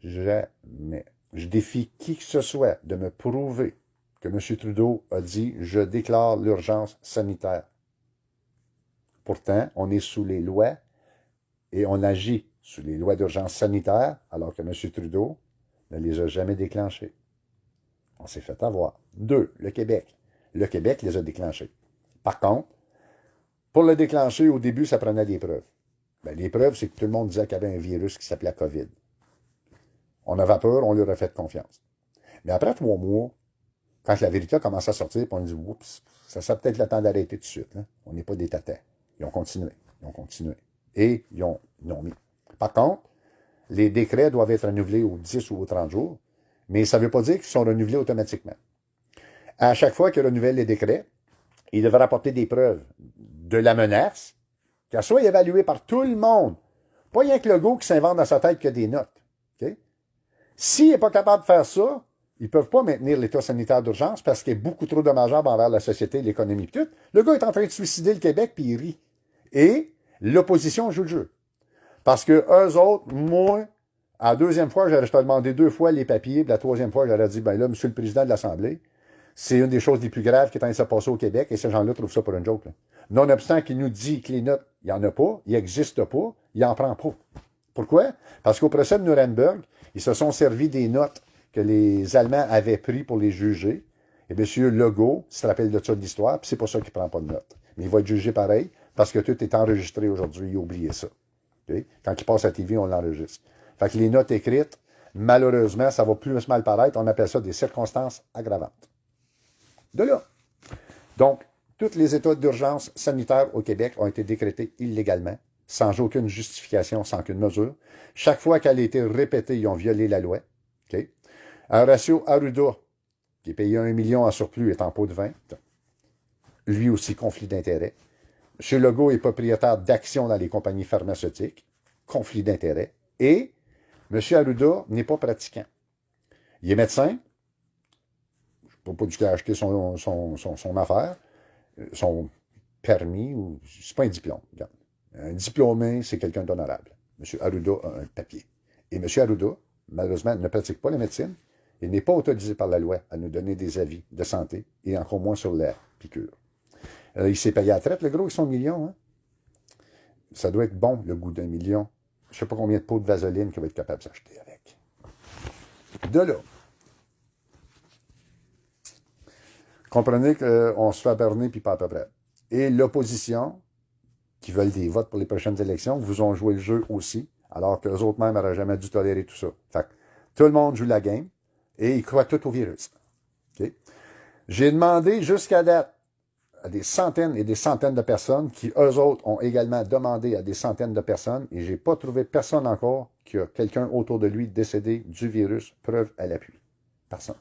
jamais. Je défie qui que ce soit de me prouver que M. Trudeau a dit « Je déclare l'urgence sanitaire ». Pourtant, on est sous les lois et on agit sous les lois d'urgence sanitaire, alors que M. Trudeau ne les a jamais déclenchées. On s'est fait avoir. 2, le Québec. Le Québec les a déclenchés. Par contre, Pour le déclencher, au début, ça prenait des preuves. Ben, les preuves, c'est que tout le monde disait qu'il y avait un virus qui s'appelait COVID. On avait peur, on leur a fait confiance. Mais après 3 mois, quand la vérité a commencé à sortir, puis on a dit, oups, ça serait peut-être le temps d'arrêter tout de suite. Là. On n'est pas des tatins. Ils ont continué. Et ils ont mis. Par contre, les décrets doivent être renouvelés aux 10 ou aux 30 jours, mais ça ne veut pas dire qu'ils sont renouvelés automatiquement. À chaque fois qu'ils renouvellent les décrets, ils devraient apporter des preuves de la menace, qu'elle soit évaluée par tout le monde. Pas rien que le gars qui s'invente dans sa tête que des notes. Okay? S'il n'est pas capable de faire ça, ils ne peuvent pas maintenir l'état sanitaire d'urgence parce qu'il est beaucoup trop dommageable envers la société, l'économie et tout. Le gars est en train de suicider le Québec puis il rit. Et l'opposition joue le jeu. Parce que eux autres, moi, à la deuxième fois, je t'ai demandé 2 fois les papiers, puis la troisième fois, j'aurais dit, ben là, monsieur le président de l'Assemblée, c'est une des choses les plus graves qui est en train de se passer au Québec, et ces gens-là trouvent ça pour une joke. Là. Nonobstant qu'il nous dit que les notes, il n'y en a pas, il n'existe pas, il n'en prend pas. Pourquoi? Parce qu'au procès de Nuremberg, ils se sont servis des notes que les Allemands avaient pris pour les juger. Et M. Legault se rappelle de ça de l'histoire, puis c'est pour ça qu'il ne prend pas de notes. Mais il va être jugé pareil, parce que tout est enregistré aujourd'hui, il a oublié ça. Okay? Quand il passe à la TV, on l'enregistre. Fait que les notes écrites, malheureusement, ça va plus mal paraître, on appelle ça des circonstances aggravantes. De là. Donc, tous les états d'urgence sanitaire au Québec ont été décrétés illégalement, sans aucune justification, sans aucune mesure. Chaque fois qu'elle a été répétée, ils ont violé la loi. Okay? Horacio Arruda, qui est payé 1 million en surplus, est en pot de vin. Lui aussi, conflit d'intérêts. M. Legault est propriétaire d'actions dans les compagnies pharmaceutiques. Conflit d'intérêts. Et M. Arruda n'est pas pratiquant. Il est médecin. Je ne sais pas du tout acheter son affaire, son permis, ou c'est pas un diplôme. Regarde. Un diplômé, c'est quelqu'un d'honorable. M. Arruda a un papier. Et M. Arruda, malheureusement, ne pratique pas la médecine. Il n'est pas autorisé par la loi à nous donner des avis de santé, et encore moins sur la piqûre. Il s'est payé à la traite, le gros, ils sont millions. Hein? Ça doit être bon, le goût d'1 million. Je ne sais pas combien de pots de vaseline qu'il va être capable de s'acheter avec. De là. Comprenez qu'on se fait berner puis pas à peu près. Et l'opposition, qui veulent des votes pour les prochaines élections, vous ont joué le jeu aussi, alors qu'eux autres mêmes n'auraient jamais dû tolérer tout ça. Fait que tout le monde joue la game et ils croient tout au virus. Okay? J'ai demandé jusqu'à date à des centaines et des centaines de personnes qui, eux autres, ont également demandé à des centaines de personnes et j'ai pas trouvé personne encore qui a quelqu'un autour de lui décédé du virus, preuve à l'appui. Personne.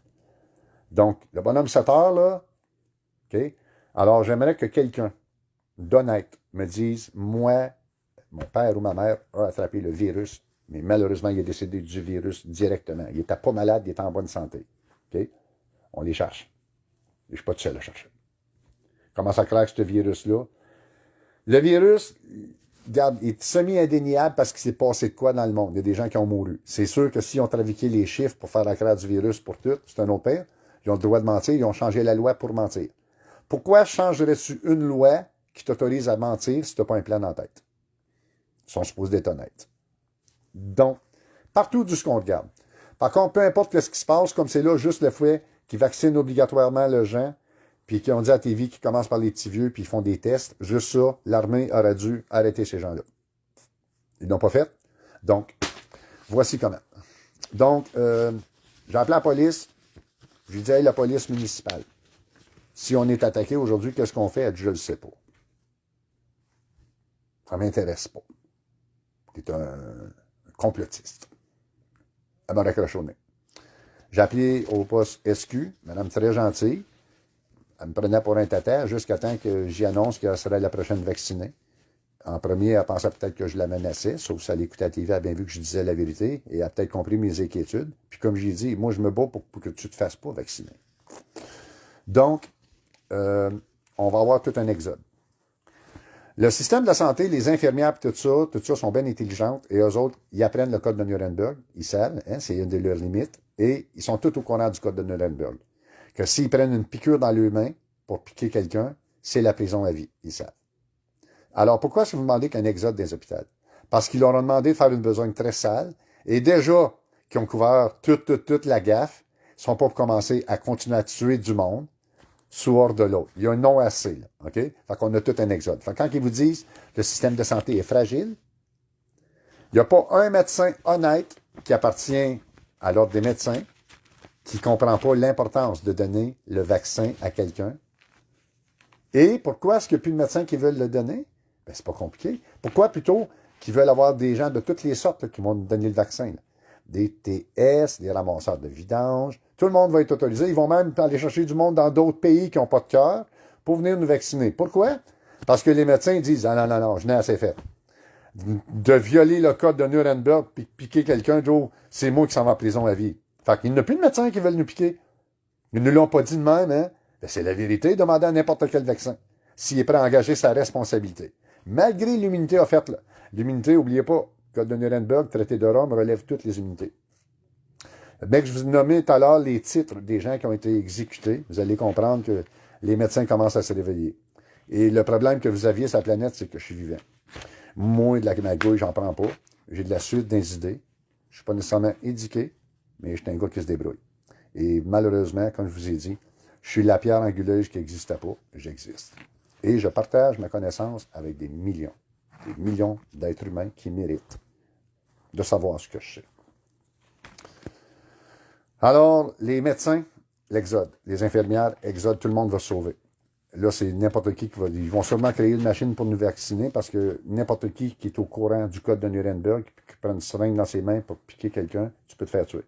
Donc, le bonhomme 7 heures, là, OK? Alors, j'aimerais que quelqu'un d'honnête me dise, moi, mon père ou ma mère a attrapé le virus, mais malheureusement, il est décédé du virus directement. Il n'était pas malade, il était en bonne santé. OK? On les cherche. Et je ne suis pas tout seul à chercher. Comment ça craque ce virus-là? Le virus, regarde, il est semi-indéniable parce qu'il s'est passé de quoi dans le monde. Il y a des gens qui ont mouru. C'est sûr que s'ils ont trafiqué les chiffres pour faire la craque du virus pour tout, c'est un autre père. Ils ont le droit de mentir, ils ont changé la loi pour mentir. Pourquoi changerais-tu une loi qui t'autorise à mentir si tu n'as pas un plan en tête? Ils sont supposés d'être honnêtes. Donc, partout d'où ce qu'on regarde. Par contre, peu importe ce qui se passe, comme c'est là juste le fait qu'ils vaccinent obligatoirement les gens, puis qu'ils ont dit à TV qu'ils commencent par les petits vieux, puis ils font des tests, juste ça, l'armée aurait dû arrêter ces gens-là. Ils l'ont pas fait. Donc, voici comment. Donc, j'ai appelé la police. Je lui dis, hey, la police municipale, si on est attaqué aujourd'hui, qu'est-ce qu'on fait? Elle dit, je ne le sais pas. Ça ne m'intéresse pas. Tu es un complotiste. Elle m'a raccroché au nez. J'ai appelé au poste SQ, madame très gentille. Elle me prenait pour un tata jusqu'à temps que j'y annonce qu'elle serait la prochaine vaccinée. En premier, elle pensait peut-être que je la menaçais, sauf que ça l'écoutait à la TV, elle a bien vu que je disais la vérité, et elle a peut-être compris mes inquiétudes. Puis comme j'ai dit, moi, je me bats pour que tu ne te fasses pas vacciner. Donc, on va avoir tout un exode. Le système de la santé, les infirmières, tout ça sont bien intelligentes, et eux autres, ils apprennent le code de Nuremberg, ils savent, hein, c'est une de leurs limites, et ils sont tous au courant du code de Nuremberg. Que s'ils prennent une piqûre dans leurs mains pour piquer quelqu'un, c'est la prison à vie, ils savent. Alors, pourquoi est-ce que vous demandez qu'un exode des hôpitaux? Parce qu'ils leur ont demandé de faire une besogne très sale, et déjà qu'ils ont couvert toute la gaffe, ils ne sont pas pour commencer à continuer à tuer du monde, suor de l'autre. Il y a un nom assez, là, OK? Fait qu'on a tout un exode. Fait que quand ils vous disent que le système de santé est fragile, il n'y a pas un médecin honnête qui appartient à l'ordre des médecins qui ne comprend pas l'importance de donner le vaccin à quelqu'un. Et pourquoi est-ce qu'il n'y a plus de médecins qui veulent le donner? Ben, c'est pas compliqué. Pourquoi plutôt qu'ils veulent avoir des gens de toutes les sortes là, qui vont nous donner le vaccin? Là? Des TS, des ramasseurs de vidange. Tout le monde va être autorisé. Ils vont même aller chercher du monde dans d'autres pays qui n'ont pas de cœur pour venir nous vacciner. Pourquoi? Parce que les médecins disent « Ah non, je n'ai assez fait. » De violer le code de Nuremberg puis piquer quelqu'un, Joe, c'est moi qui s'en va en prison à vie. Fait qu'il n'y a plus de médecins qui veulent nous piquer. Ils ne l'ont pas dit de même, hein? Ben, c'est la vérité, demandez à n'importe quel vaccin. S'il est prêt à engager sa responsabilité. Malgré l'immunité offerte, là. L'immunité, n'oubliez pas, Code de Nuremberg, Traité de Rome, relève toutes les immunités. Bien que je vous nommais tout à l'heure les titres des gens qui ont été exécutés, vous allez comprendre que les médecins commencent à se réveiller. Et le problème que vous aviez sur la planète, c'est que je suis vivant. Moi, de la magouille, j'en prends pas. J'ai de la suite des idées. Je suis pas nécessairement éduqué, mais je suis un gars qui se débrouille. Et malheureusement, comme je vous ai dit, je suis la pierre anguleuse qui n'existait pas. J'existe. Et je partage ma connaissance avec des millions d'êtres humains qui méritent de savoir ce que je sais. Alors, les médecins, l'exode. Les infirmières, exode, tout le monde va se sauver. Là, c'est n'importe qui va... Ils vont sûrement créer une machine pour nous vacciner parce que n'importe qui est au courant du code de Nuremberg, qui prend une seringue dans ses mains pour piquer quelqu'un, tu peux te faire tuer.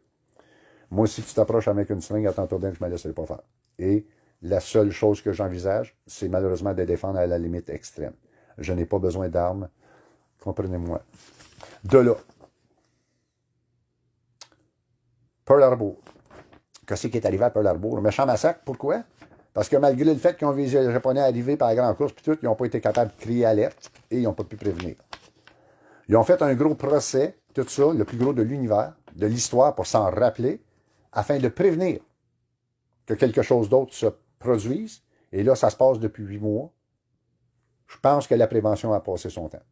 Moi, si tu t'approches avec une seringue, attends-toi bien que je ne me laisserai pas faire. Et la seule chose que j'envisage, c'est malheureusement de défendre à la limite extrême. Je n'ai pas besoin d'armes. Comprenez-moi. De là. Pearl Harbor. Qu'est-ce qui est arrivé à Pearl Harbor? Un méchant massacre. Pourquoi? Parce que malgré le fait qu'ils ont vu les Japonais arriver par la grande course, puis tout, ils n'ont pas été capables de crier alerte et ils n'ont pas pu prévenir. Ils ont fait un gros procès, tout ça, le plus gros de l'univers, de l'histoire, pour s'en rappeler, afin de prévenir que quelque chose d'autre se produise. Et là, ça se passe depuis 8 mois. Je pense que la prévention a passé son temps.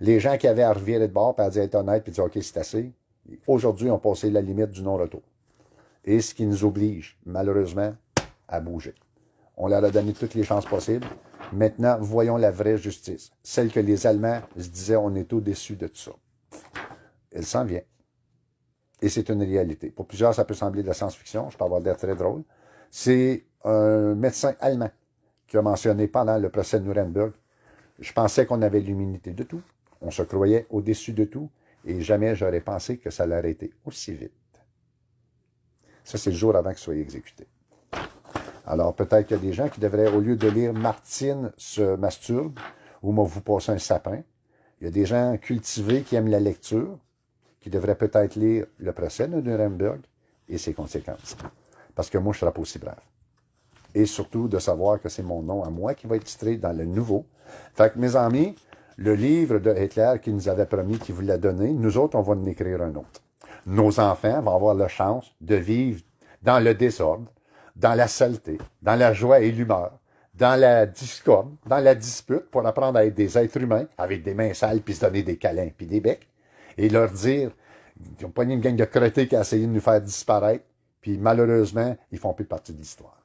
Les gens qui avaient à revirer de bord, puis à dire être honnête, puis dire OK, c'est assez, aujourd'hui, ont passé la limite du non-retour. Et ce qui nous oblige, malheureusement, à bouger. On leur a donné toutes les chances possibles. Maintenant, voyons la vraie justice. Celle que les Allemands se disaient, on est au-dessus de tout ça. Elle s'en vient. Et c'est une réalité. Pour plusieurs, ça peut sembler de la science-fiction. Je peux avoir l'air très drôle. C'est un médecin allemand qui a mentionné pendant le procès de Nuremberg, je pensais qu'on avait l'immunité de tout. On se croyait au-dessus de tout. Et jamais j'aurais pensé que ça l'aurait été aussi vite. Ça, c'est le jour avant qu'il soit exécuté. Alors, peut-être qu'il y a des gens qui devraient, au lieu de lire Martine se masturbe, ou moi vous passez un sapin, il y a des gens cultivés qui aiment la lecture, qui devraient peut-être lire le procès de Nuremberg et ses conséquences. Parce que moi, je ne serai pas aussi brave. Et surtout, de savoir que c'est mon nom à moi qui va être titré dans le nouveau. Fait que, mes amis, le livre de Hitler qui nous avait promis qu'il voulait donner, nous autres, on va en écrire un autre. Nos enfants vont avoir la chance de vivre dans le désordre, dans la saleté, dans la joie et l'humeur, dans la discorde, dans la dispute, pour apprendre à être des êtres humains, avec des mains sales, puis se donner des câlins, puis des becs, et leur dire, ils ont pogné une gang de crottés qui a essayé de nous faire disparaître, puis malheureusement, ils font plus partie de l'histoire.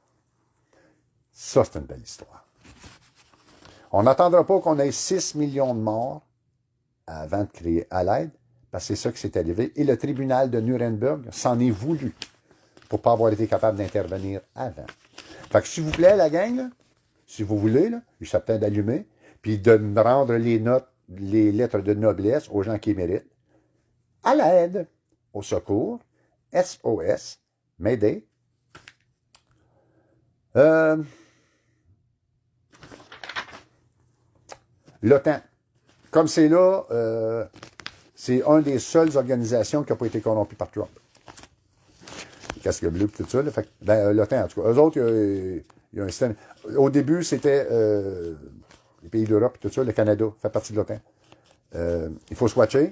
Ça, c'est une belle histoire. On n'attendra pas qu'on ait 6 millions de morts avant de crier à l'aide, parce que c'est ça qui s'est arrivé, et le tribunal de Nuremberg s'en est voulu pour ne pas avoir été capable d'intervenir avant. Fait que s'il vous plaît, la gang, là, si vous voulez, là, il serait peut-être d'allumer, puis de me rendre les notes, les lettres de noblesse aux gens qui méritent. À l'aide, au secours, SOS, m'aider. L'OTAN. Comme c'est là, c'est une des seules organisations qui n'a pas été corrompue par Trump. Casque bleu, tout ça. Là, fait, l'OTAN, en tout cas. Eux autres, il y a un système. Au début, c'était les pays d'Europe, tout ça. Le Canada fait partie de l'OTAN. Il faut se watcher,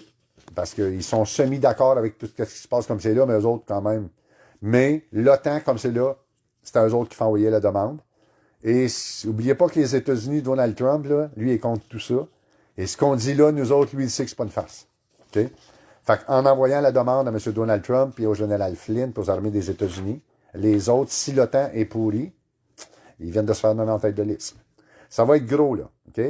parce qu'ils sont semi-d'accord avec tout ce qui se passe comme c'est là, mais eux autres, quand même. Mais l'OTAN, comme c'est là, c'est à eux autres qui font envoyer la demande. Et n'oubliez pas que les États-Unis, Donald Trump, là, lui, est contre tout ça. Et ce qu'on dit là, nous autres, lui, il sait que c'est pas une farce. OK? Fait qu'en envoyant la demande à M. Donald Trump et au général Flynn, aux armées des États-Unis, les autres, si l'OTAN est pourri, Ils viennent de se faire nommer en tête de liste. Ça va être gros, là, OK?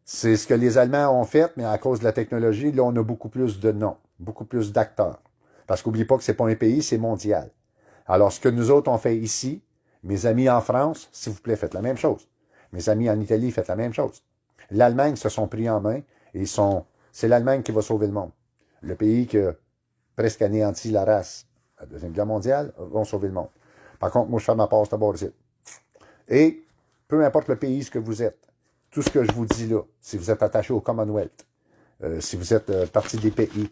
C'est ce que les Allemands ont fait, mais à cause de la technologie, là, on a beaucoup plus de noms, beaucoup plus d'acteurs. Parce qu'oubliez pas que c'est pas un pays, c'est mondial. Alors, ce que nous autres, on fait ici, mes amis en France, s'il vous plaît, faites la même chose. Mes amis en Italie, faites la même chose. L'Allemagne se sont pris en main et c'est l'Allemagne qui va sauver le monde. Le pays qui a presque anéanti la race à la Deuxième Guerre mondiale vont sauver le monde. Par contre, moi, je fais ma passe d'abord ici. Et peu importe le pays que vous êtes, tout ce que je vous dis là, si vous êtes attaché au Commonwealth, si vous êtes partie des pays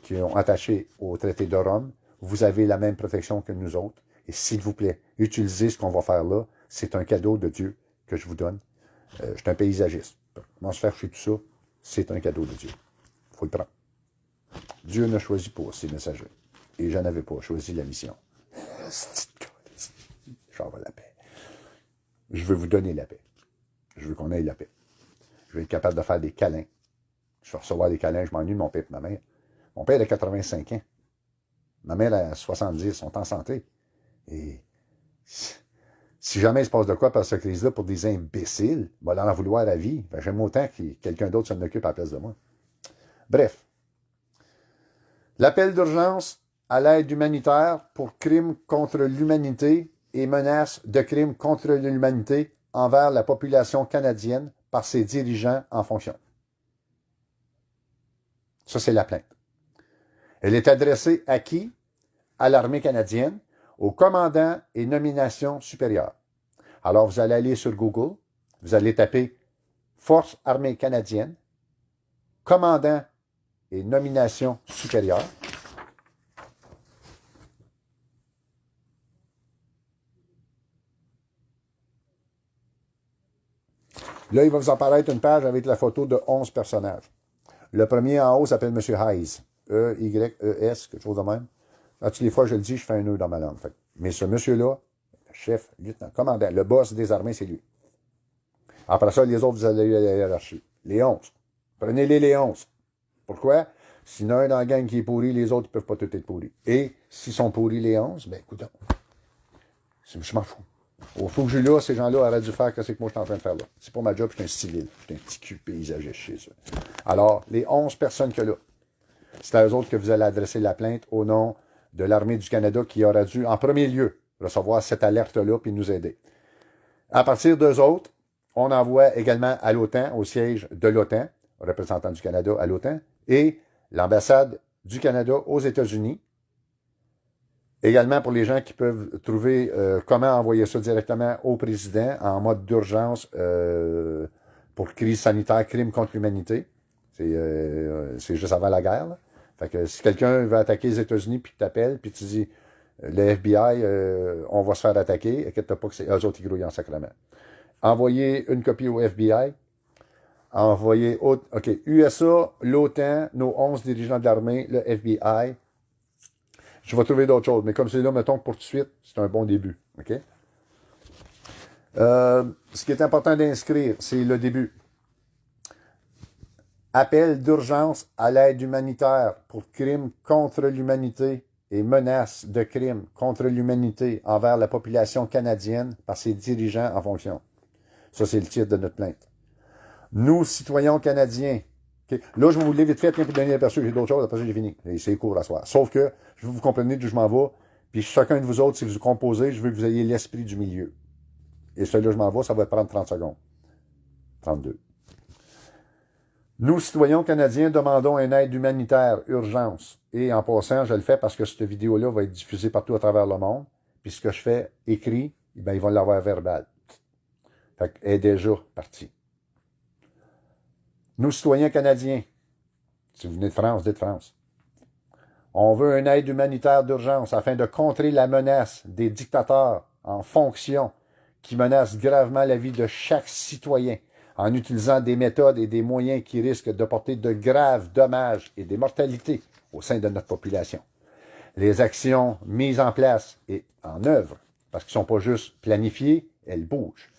qui ont attaché au traité de Rome, vous avez la même protection que nous autres. Et s'il vous plaît, utilisez ce qu'on va faire là. C'est un cadeau de Dieu que je vous donne. Je suis un paysagiste. Comment se faire chez tout ça? C'est un cadeau de Dieu. Il faut le prendre. Dieu ne choisit pas ses messagers. Et je n'avais pas choisi la mission. J'en veux la paix. Je veux vous donner la paix. Je veux qu'on ait la paix. Je veux être capable de faire des câlins. Je veux recevoir des câlins. Je m'ennuie de mon père et de ma mère. Mon père a 85 ans. Ma mère a 70. Ils sont en santé. Et si jamais il se passe de quoi par cette crise-là pour des imbéciles, il va en vouloir la vie. Ben, j'aime autant que quelqu'un d'autre s'en occupe à la place de moi. Bref. L'appel d'urgence à l'aide humanitaire pour crimes contre l'humanité et menaces de crimes contre l'humanité envers la population canadienne par ses dirigeants en fonction. Ça, c'est la plainte. Elle est adressée à qui? À l'armée canadienne, au commandant et nomination supérieure. Alors, vous allez aller sur Google, vous allez taper Force armée canadienne, commandant et nomination supérieure. Là, il va vous apparaître une page avec la photo de 11 personnages. Le premier en haut s'appelle M. Hayes. E-Y-E-S, quelque chose de même. À toutes les fois que je le dis, je fais un nœud dans ma langue. Mais ce monsieur-là, le chef, lieutenant, commandant, le boss des armées, c'est lui. Après ça, les autres, vous allez à la hiérarchie. Les 11. Prenez-les les 11. Pourquoi? S'il y en a un dans la gang qui est pourri, les autres ne peuvent pas tout être pourris. Et s'ils sont pourris les 11, ben écoute, je m'en fous. Au fond que je suis là, ces gens-là auraient dû faire ce que moi je suis en train de faire là. C'est pas ma job, je suis un civil. Je suis un petit cul paysagiste chez eux. Alors, les 11 personnes que là, c'est à eux autres que vous allez adresser la plainte au nom de l'Armée du Canada qui aurait dû, en premier lieu, recevoir cette alerte-là puis nous aider. À partir d'eux autres, on envoie également à l'OTAN, au siège de l'OTAN, représentant du Canada à l'OTAN, et l'ambassade du Canada aux États-Unis. Également pour les gens qui peuvent trouver comment envoyer ça directement au président en mode d'urgence pour crise sanitaire, crime contre l'humanité. C'est juste avant la guerre. Là. Fait que si quelqu'un veut attaquer les États-Unis puis t'appelle puis tu dis le FBI, on va se faire attaquer, inquiète-toi pas que c'est eux autres qui grouillent en sacrement. Envoyez une copie au FBI. Envoyez OK, USA, l'OTAN, nos 11 dirigeants de l'armée, le FBI. Je vais trouver d'autres choses, mais comme c'est là, mettons que pour tout de suite, c'est un bon début. OK? Ce qui est important d'inscrire, c'est le début. Appel d'urgence à l'aide humanitaire pour crimes contre l'humanité et menaces de crimes contre l'humanité envers la population canadienne par ses dirigeants en fonction. Ça, c'est le titre de notre plainte. Nous, citoyens canadiens, okay. Là, je vais vous lire vite fait pour donner l'aperçu, j'ai d'autres choses, après ça, j'ai fini. Et c'est court à soir. Sauf que, je veux vous comprendre d'où je m'en vais, puis chacun de vous autres, si vous composez, je veux que vous ayez l'esprit du milieu. Et celui-là, je m'en vais, ça va prendre 30 secondes. 32. Nous, citoyens canadiens, demandons une aide humanitaire, urgence. Et en passant, je le fais parce que cette vidéo-là va être diffusée partout à travers le monde. Puis ce que je fais écrit, ben, ils vont l'avoir verbal. Fait qu'elle est déjà partie. Nous, citoyens canadiens, si vous venez de France, dites France. On veut une aide humanitaire d'urgence afin de contrer la menace des dictateurs en fonction qui menacent gravement la vie de chaque citoyen en utilisant des méthodes et des moyens qui risquent de porter de graves dommages et des mortalités au sein de notre population. Les actions mises en place et en œuvre, parce qu'elles ne sont pas juste planifiées, elles bougent,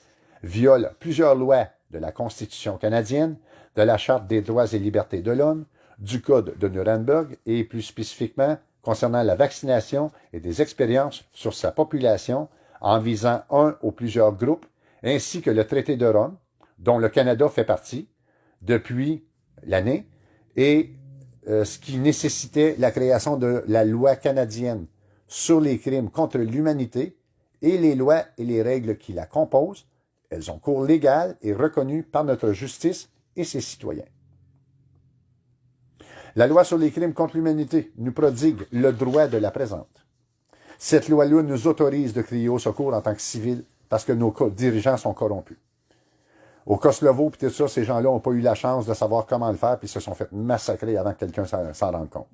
violent plusieurs lois de la Constitution canadienne, de la Charte des droits et libertés de l'homme, du Code de Nuremberg et plus spécifiquement concernant la vaccination et des expériences sur sa population en visant un ou plusieurs groupes ainsi que le traité de Rome, dont le Canada fait partie depuis l'année, et ce qui nécessitait la création de la loi canadienne sur les crimes contre l'humanité et les lois et les règles qui la composent. Elles ont cours légal et reconnues par notre justice et ses citoyens. La loi sur les crimes contre l'humanité nous prodigue le droit de la présente. Cette loi-là nous autorise de crier au secours en tant que civils parce que nos dirigeants sont corrompus. Au Kosovo, puis tout ça, ces gens-là n'ont pas eu la chance de savoir comment le faire, puis se sont fait massacrer avant que quelqu'un s'en rende compte.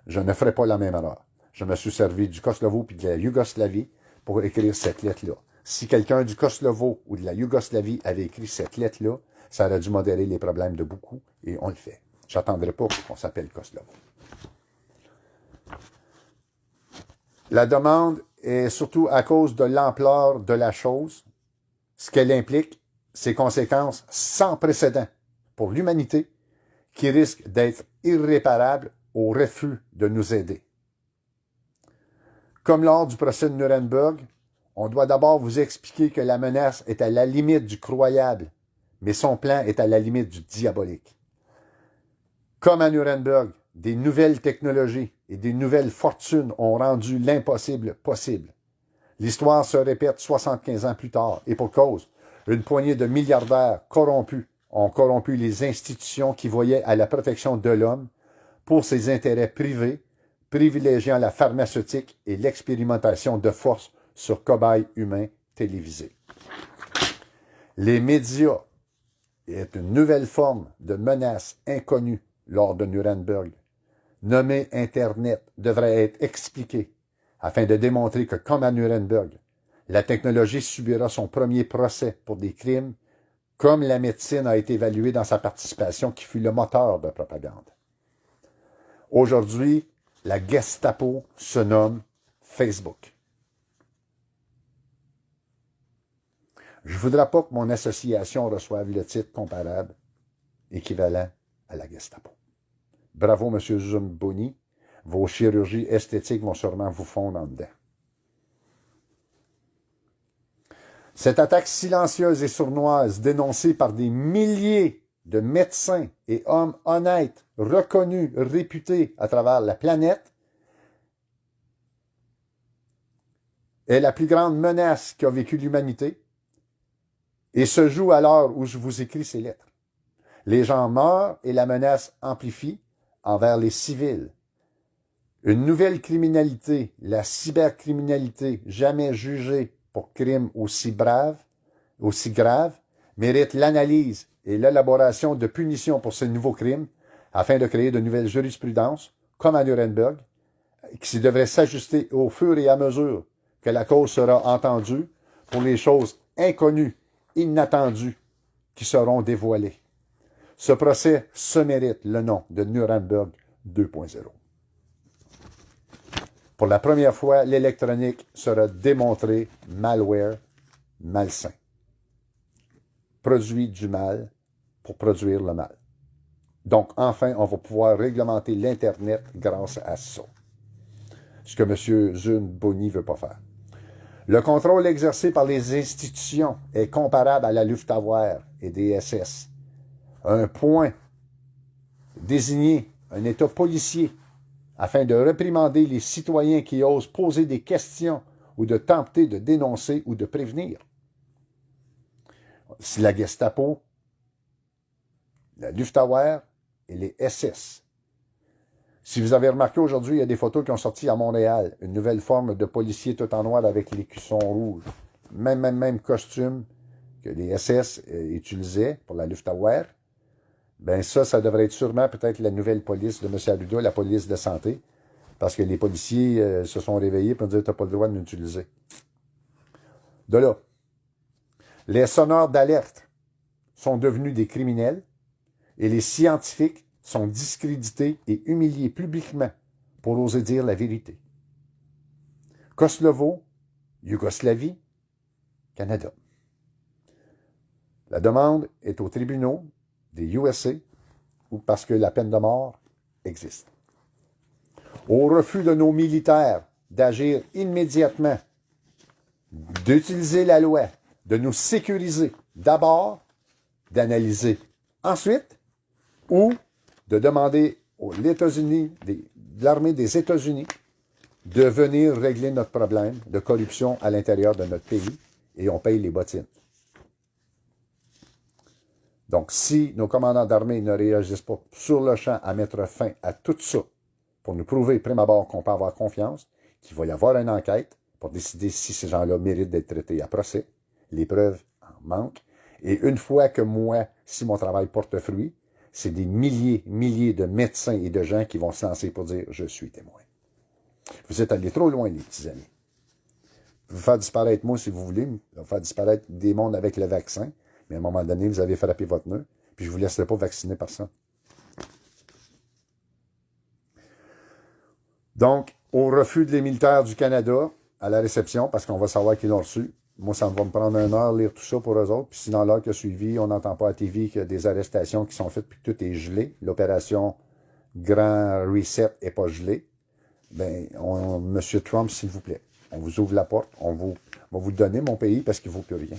Je ne ferai pas la même erreur. Je me suis servi du Kosovo puis de la Yougoslavie pour écrire cette lettre-là. Si quelqu'un du Kosovo ou de la Yougoslavie avait écrit cette lettre-là, ça aurait dû modérer les problèmes de beaucoup, et on le fait. J'attendrai pas qu'on s'appelle Kosovo. La demande est surtout à cause de l'ampleur de la chose, ce qu'elle implique, ses conséquences sans précédent pour l'humanité, qui risquent d'être irréparables au refus de nous aider. Comme lors du procès de Nuremberg, on doit d'abord vous expliquer que la menace est à la limite du croyable, mais son plan est à la limite du diabolique. Comme à Nuremberg, des nouvelles technologies et des nouvelles fortunes ont rendu l'impossible possible. L'histoire se répète 75 ans plus tard, et pour cause, une poignée de milliardaires corrompus ont corrompu les institutions qui voyaient à la protection de l'homme pour ses intérêts privés, privilégiant la pharmaceutique et l'expérimentation de force sur cobayes humains télévisés. Les médias est une nouvelle forme de menace inconnue lors de Nuremberg. Nommé Internet devrait être expliqué afin de démontrer que, comme à Nuremberg, la technologie subira son premier procès pour des crimes, comme la médecine a été évaluée dans sa participation qui fut le moteur de propagande. Aujourd'hui, la Gestapo se nomme Facebook. Je ne voudrais pas que mon association reçoive le titre comparable, équivalent à la Gestapo. Bravo, M. Zumboni. Vos chirurgies esthétiques vont sûrement vous fondre en dedans. Cette attaque silencieuse et sournoise dénoncée par des milliers de médecins et hommes honnêtes, reconnus, réputés à travers la planète, est la plus grande menace qu'a vécue l'humanité et se joue à l'heure où je vous écris ces lettres. Les gens meurent et la menace amplifie envers les civils. Une nouvelle criminalité, la cybercriminalité, jamais jugée pour crimes aussi graves, mérite l'analyse et l'élaboration de punitions pour ces nouveaux crimes afin de créer de nouvelles jurisprudences, comme à Nuremberg, qui devraient s'ajuster au fur et à mesure que la cause sera entendue pour les choses inconnues, inattendues, qui seront dévoilées. Ce procès se mérite le nom de Nuremberg 2.0. Pour la première fois, l'électronique sera démontrée malware, malsain. Produit du mal pour produire le mal. Donc, enfin, on va pouvoir réglementer l'Internet grâce à ça. Ce que M. Zumboni ne veut pas faire. Le contrôle exercé par les institutions est comparable à la Luftwaffe et des SS. Un point désigné, un État policier, afin de réprimander les citoyens qui osent poser des questions ou de tenter de dénoncer ou de prévenir. C'est la Gestapo, la Luftwaffe et les SS. Si vous avez remarqué aujourd'hui, il y a des photos qui ont sorti à Montréal, une nouvelle forme de policier tout en noir avec les cuissons rouges. Même costume que les SS utilisaient pour la Luftwaffe. Ben ça devrait être sûrement peut-être la nouvelle police de M. Arruda, la police de santé, parce que les policiers se sont réveillés pour dire « t'as pas le droit de l'utiliser ». De là, les sonneurs d'alerte sont devenus des criminels et les scientifiques sont discrédités et humiliés publiquement pour oser dire la vérité. Kosovo, Yougoslavie, Canada. La demande est aux tribunaux des USA ou parce que la peine de mort existe. Au refus de nos militaires d'agir immédiatement, d'utiliser la loi de nous sécuriser. D'abord, d'analyser. Ensuite, ou de demander aux États-Unis, de l'armée des États-Unis, de venir régler notre problème de corruption à l'intérieur de notre pays et on paye les bottines. Donc, si nos commandants d'armée ne réagissent pas sur le champ à mettre fin à tout ça, pour nous prouver, prime abord, qu'on peut avoir confiance, qu'il va y avoir une enquête pour décider si ces gens-là méritent d'être traités à procès, les preuves en manquent, et une fois que moi, si mon travail porte fruit, c'est des milliers de médecins et de gens qui vont se lancer pour dire « je suis témoin ». Vous êtes allés trop loin, les petits amis. Vous faire disparaître moi si vous voulez, vous faire disparaître des mondes avec le vaccin, mais à un moment donné, vous avez frappé votre nœud, puis je ne vous laisserai pas vacciner par ça. Donc, au refus des militaires du Canada, à la réception, parce qu'on va savoir qu'ils l'ont reçu, moi, ça va me prendre 1 heure lire tout ça pour eux autres, puis si dans l'heure qui a suivi, on n'entend pas à TV qu'il y a des arrestations qui sont faites, puis que tout est gelé, l'opération Grand Reset n'est pas gelée, ben, Monsieur Trump, s'il vous plaît, on vous ouvre la porte, on va vous donner mon pays parce qu'il ne vaut plus rien.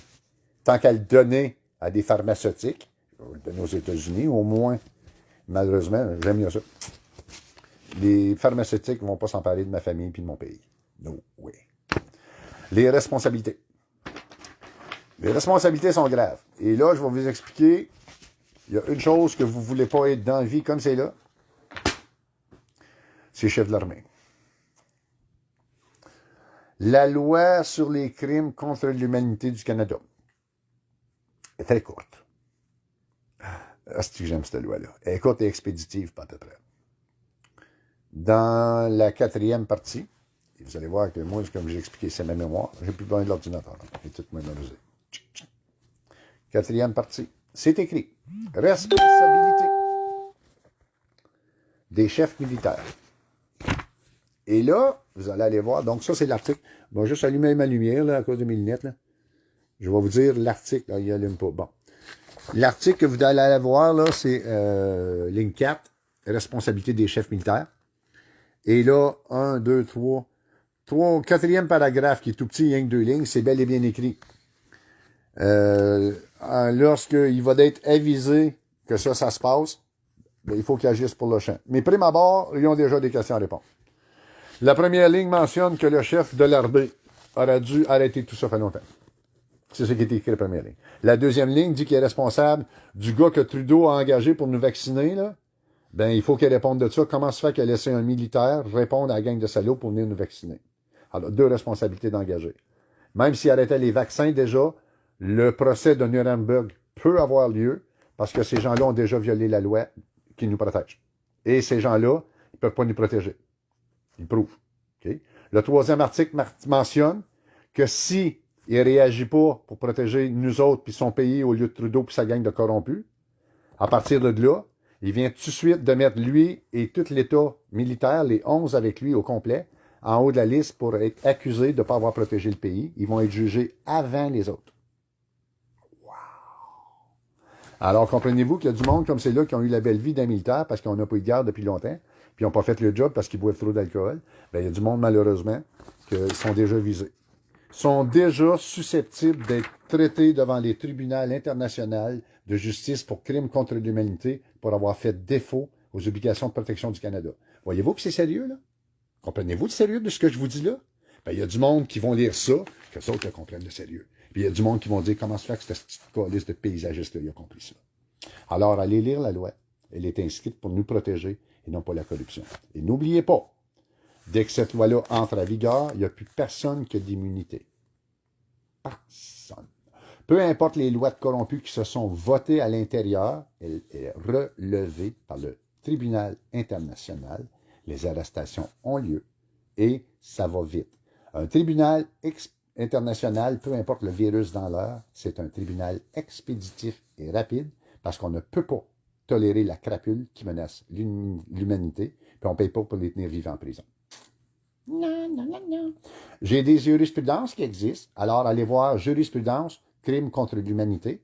Tant qu'à le donner à des pharmaceutiques, je vais le donner aux États-Unis, au moins, malheureusement, j'aime mieux ça. Les pharmaceutiques ne vont pas s'emparer de ma famille et de mon pays. No way. Les responsabilités. Les responsabilités sont graves. Et là, je vais vous expliquer, il y a une chose que vous ne voulez pas être dans la vie comme c'est là, c'est chef de l'armée. La loi sur les crimes contre l'humanité du Canada est très courte. Est-ce que j'aime cette loi-là? Elle est courte et expéditive, pas à peu près. Dans la 4e partie, et vous allez voir que moi, comme j'ai expliqué, c'est ma mémoire, j'ai plus besoin de l'ordinateur. J'ai tout mémorisé. 4e partie, c'est écrit. Responsabilité des chefs militaires. Et là, vous allez aller voir, donc ça c'est l'article. Bon, juste allumer ma lumière là, à cause de mes lunettes. Là. Je vais vous dire l'article, là, il n'allume pas. Bon. L'article que vous allez aller voir, là, c'est ligne 4, responsabilité des chefs militaires. Et là, 1, 2, 3, 4e paragraphe qui est tout petit, il y a que 2 lignes, c'est bel et bien écrit. Lorsqu'il va être avisé que ça se passe, ben, il faut qu'il agisse pour le champ. Mais prime abord, ils ont déjà des questions à répondre. La première ligne mentionne que le chef de l'armée aurait dû arrêter tout ça fait longtemps. C'est ce qui est écrit la première ligne. La deuxième ligne dit qu'il est responsable du gars que Trudeau a engagé pour nous vacciner, là. Ben, il faut qu'il réponde de ça. Comment se fait qu'il a laissé un militaire répondre à la gang de salauds pour venir nous vacciner? Alors, 2 responsabilités d'engager. Même s'il arrêtait les vaccins déjà, le procès de Nuremberg peut avoir lieu parce que ces gens-là ont déjà violé la loi qui nous protège. Et ces gens-là, ils ne peuvent pas nous protéger. Ils prouvent. Okay? Le 3e article mentionne que si il ne réagit pas pour protéger nous autres puis son pays au lieu de Trudeau puis sa gang de corrompus, à partir de là, il vient tout de suite de mettre lui et tout l'État militaire, les 11 avec lui au complet, en haut de la liste pour être accusés de ne pas avoir protégé le pays. Ils vont être jugés avant les autres. Wow! Alors, comprenez-vous qu'il y a du monde comme c'est-là qui ont eu la belle vie d'un militaire parce qu'on n'a pas eu de guerre depuis longtemps, puis ils n'ont pas fait le job parce qu'ils boivent trop d'alcool. Ben, il y a du monde, malheureusement, qui sont déjà visés. Sont déjà susceptibles d'être traités devant les tribunaux internationaux de justice pour crimes contre l'humanité pour avoir fait défaut aux obligations de protection du Canada. Voyez-vous que c'est sérieux, là? Comprenez-vous le sérieux de ce que je vous dis là? Ben, il y a du monde qui vont lire ça, que les autres comprennent le sérieux. Puis il y a du monde qui vont dire comment se fait que cette petite liste de paysagistes-là, il a compris ça. Alors, allez lire la loi. Elle est inscrite pour nous protéger et non pas la corruption. Et n'oubliez pas, dès que cette loi-là entre en vigueur, il n'y a plus personne qui a d'immunité. Personne. Peu importe les lois de corrompus qui se sont votées à l'intérieur, elle est relevée par le tribunal international. Les arrestations ont lieu et ça va vite. Un tribunal international, peu importe le virus dans l'heure, c'est un tribunal expéditif et rapide parce qu'on ne peut pas tolérer la crapule qui menace l'humanité, puis on ne paye pas pour les tenir vivants en prison. Non, non, non, non. J'ai des jurisprudences qui existent, alors allez voir jurisprudence, crime contre l'humanité,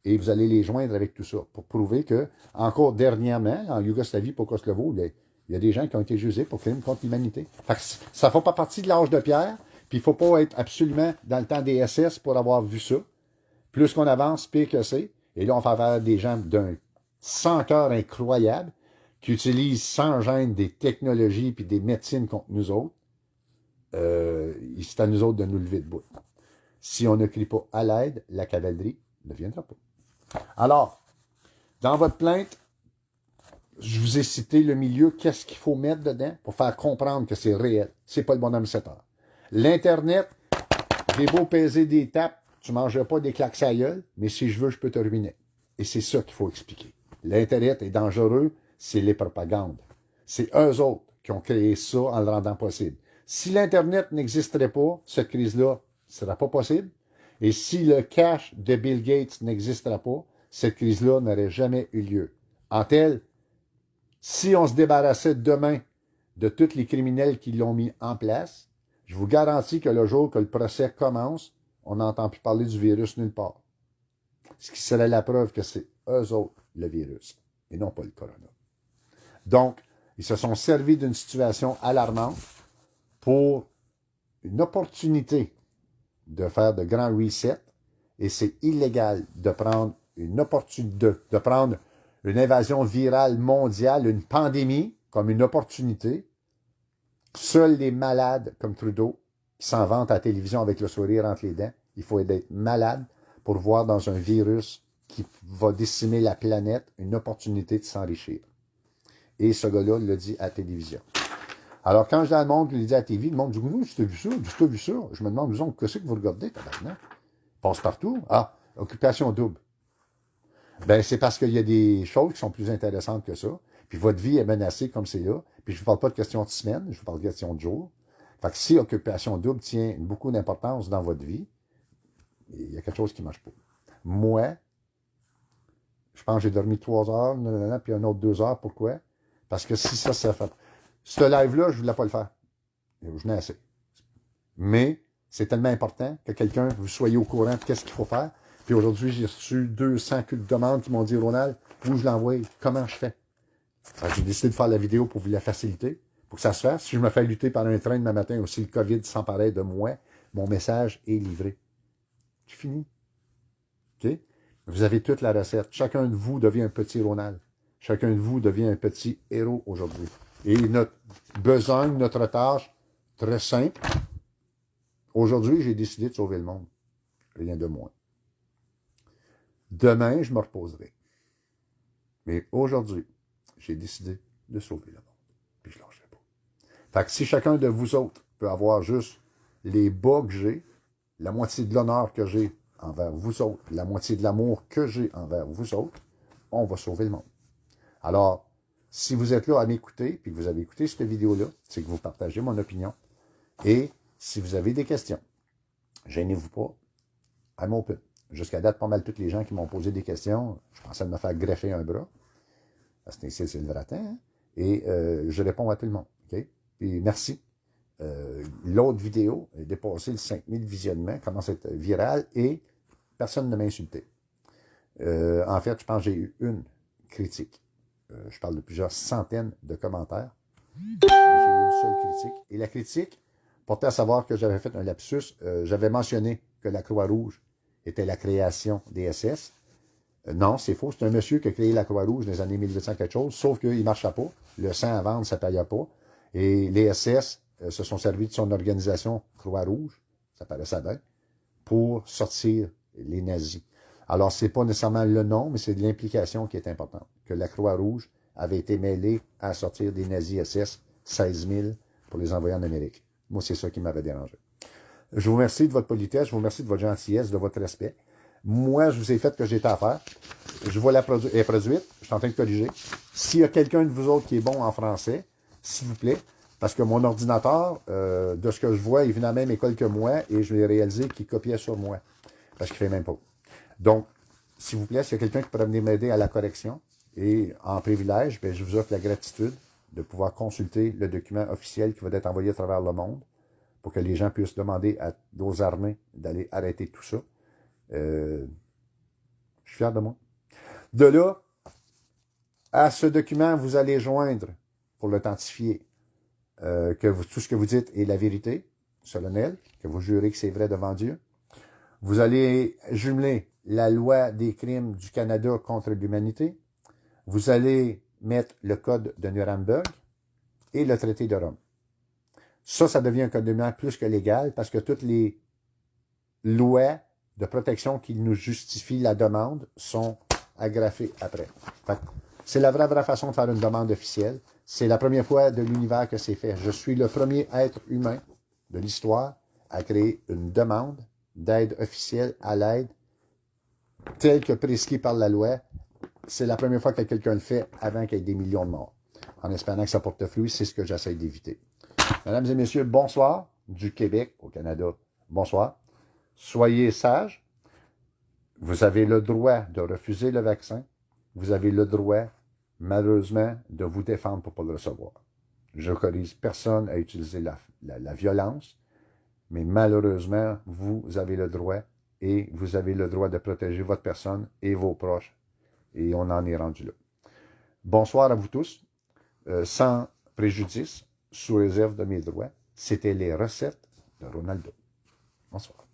et vous allez les joindre avec tout ça pour prouver que, encore dernièrement, en Yougoslavie, pour Kosovo, il y a des gens qui ont été jugés pour crime contre l'humanité. Ça ne fait pas partie de l'âge de pierre, puis il ne faut pas être absolument dans le temps des SS pour avoir vu ça. Plus qu'on avance, pire que c'est. Et là, on fait affaire à des gens d'un sans cœur incroyable qui utilisent sans gêne des technologies puis des médecines contre nous autres. C'est à nous autres de nous lever debout. Si on ne crie pas à l'aide, la cavalerie ne viendra pas. Alors, dans votre plainte, je vous ai cité le milieu, qu'est-ce qu'il faut mettre dedans pour faire comprendre que c'est réel. C'est pas le bonhomme 7 heures. L'Internet, j'ai beau peser des tapes, tu ne mangeras pas des claques à gueule, mais si je veux, je peux te ruiner. Et c'est ça qu'il faut expliquer. L'Internet est dangereux, c'est les propagandes. C'est eux autres qui ont créé ça en le rendant possible. Si l'Internet n'existerait pas, cette crise-là ne sera pas possible. Et si le cash de Bill Gates n'existerait pas, cette crise-là n'aurait jamais eu lieu. En tel, si on se débarrassait demain de tous les criminels qui l'ont mis en place, je vous garantis que le jour que le procès commence, on n'entend plus parler du virus nulle part. Ce qui serait la preuve que c'est eux autres, le virus, et non pas le corona. Donc, ils se sont servis d'une situation alarmante pour une opportunité de faire de grands resets, et c'est illégal de prendre une opportunité, de prendre une invasion virale mondiale, une pandémie, comme une opportunité. Seuls les malades, comme Trudeau, qui s'en vantent à la télévision avec le sourire entre les dents, il faut être malade pour voir dans un virus qui va décimer la planète une opportunité de s'enrichir. Et ce gars-là l'a dit à la télévision. Alors, quand je dis à le monde, je l'ai dit à la TV, le monde dit, oui, tu as vu ça, tu as vu ça. Je me demande, disons, qu'est-ce que vous regardez, tabarnak? Passe partout. Ah, occupation double. Ben, c'est parce qu'il y a des choses qui sont plus intéressantes que ça. Puis votre vie est menacée comme c'est là. Puis je ne vous parle pas de question de semaine, je vous parle de question de jour. Fait que si occupation double tient beaucoup d'importance dans votre vie, il y a quelque chose qui ne marche pas. Moi, je pense que j'ai dormi 3 heures, puis un autre 2 heures. Pourquoi? Parce que si ça fait... Ce live-là, je ne voulais pas le faire. Je n'ai assez. Mais c'est tellement important que quelqu'un, vous soyez au courant de qu'est-ce qu'il faut faire. Puis aujourd'hui, j'ai reçu 200 demandes qui m'ont dit, Ronald, où je l'envoie, comment je fais? J'ai décidé de faire la vidéo pour vous la faciliter, pour que ça se fasse. Si je me fais lutter par un train demain matin ou si le COVID s'emparait de moi, mon message est livré. C'est fini. OK? Vous avez toute la recette. Chacun de vous devient un petit Ronald. Chacun de vous devient un petit héros aujourd'hui. Et notre besogne, notre tâche, très simple. Aujourd'hui, j'ai décidé de sauver le monde. Rien de moins. Demain, je me reposerai. Mais aujourd'hui, j'ai décidé de sauver le monde. Puis je ne lâcherai pas. Fait que si chacun de vous autres peut avoir juste les bas que j'ai, la moitié de l'honneur que j'ai envers vous autres, la moitié de l'amour que j'ai envers vous autres, on va sauver le monde. Alors, si vous êtes là à m'écouter, puis que vous avez écouté cette vidéo-là, c'est que vous partagez mon opinion. Et si vous avez des questions, gênez-vous pas, I'm open. Jusqu'à date, pas mal toutes les gens qui m'ont posé des questions, je pensais de me faire greffer un bras. Parce que c'est le vrai temps. Hein? Et je réponds à tout le monde. Okay? Puis merci. L'autre vidéo a dépassé le 5000 visionnements, commence à être virale et personne ne m'a insulté. En fait, je pense que j'ai eu une critique. Je parle de plusieurs centaines de commentaires. J'ai eu une seule critique. Et la critique portait à savoir que j'avais fait un lapsus. J'avais mentionné que la Croix-Rouge était la création des SS. Non, c'est faux. C'est un monsieur qui a créé la Croix-Rouge dans les années 1800 quelque chose, sauf qu'il ne marchait pas. Le sang à vendre, ça ne payait pas. Et les SS se sont servis de son organisation Croix-Rouge, ça paraissait bien, pour sortir les nazis. Alors, ce n'est pas nécessairement le nom, mais c'est l'implication qui est importante. Que la Croix-Rouge avait été mêlée à sortir des nazis SS, 16 000, pour les envoyer en Amérique. Moi, c'est ça qui m'avait dérangé. Je vous remercie de votre politesse, je vous remercie de votre gentillesse, de votre respect. Moi, je vous ai fait ce que j'étais à faire. Je vois la produite. Je suis en train de corriger. S'il y a quelqu'un de vous autres qui est bon en français, s'il vous plaît, parce que mon ordinateur, de ce que je vois, il vient à la même école que moi et je l'ai réalisé qu'il copiait sur moi. Parce qu'il ne fait même pas. Donc, s'il vous plaît, s'il y a quelqu'un qui pourrait venir m'aider à la correction et en privilège, bien, je vous offre la gratitude de pouvoir consulter le document officiel qui va être envoyé à travers le monde pour que les gens puissent demander aux armées d'aller arrêter tout ça. Je suis fier de moi. De là, à ce document, vous allez joindre, pour l'authentifier, que tout ce que vous dites est la vérité solennelle, que vous jurez que c'est vrai devant Dieu. Vous allez jumeler la loi des crimes du Canada contre l'humanité. Vous allez mettre le code de Nuremberg et le traité de Rome. Ça devient un condamnement plus que légal parce que toutes les lois de protection qui nous justifient la demande sont agrafées après. C'est la vraie façon de faire une demande officielle. C'est la première fois de l'univers que c'est fait. Je suis le premier être humain de l'histoire à créer une demande d'aide officielle à l'aide telle que prescrite par la loi. C'est la première fois que quelqu'un le fait avant qu'il y ait des millions de morts. En espérant que ça porte fruit, c'est ce que j'essaie d'éviter. Mesdames et messieurs, bonsoir du Québec au Canada. Bonsoir. Soyez sages. Vous avez le droit de refuser le vaccin. Vous avez le droit, malheureusement, de vous défendre pour ne pas le recevoir. Je n'autorise personne à utiliser la violence, mais malheureusement, vous avez le droit et vous avez le droit de protéger votre personne et vos proches. Et on en est rendu là. Bonsoir à vous tous. Sans préjudice, sous réserve de mes droits, c'était les recettes de Ronaldo. Bonsoir.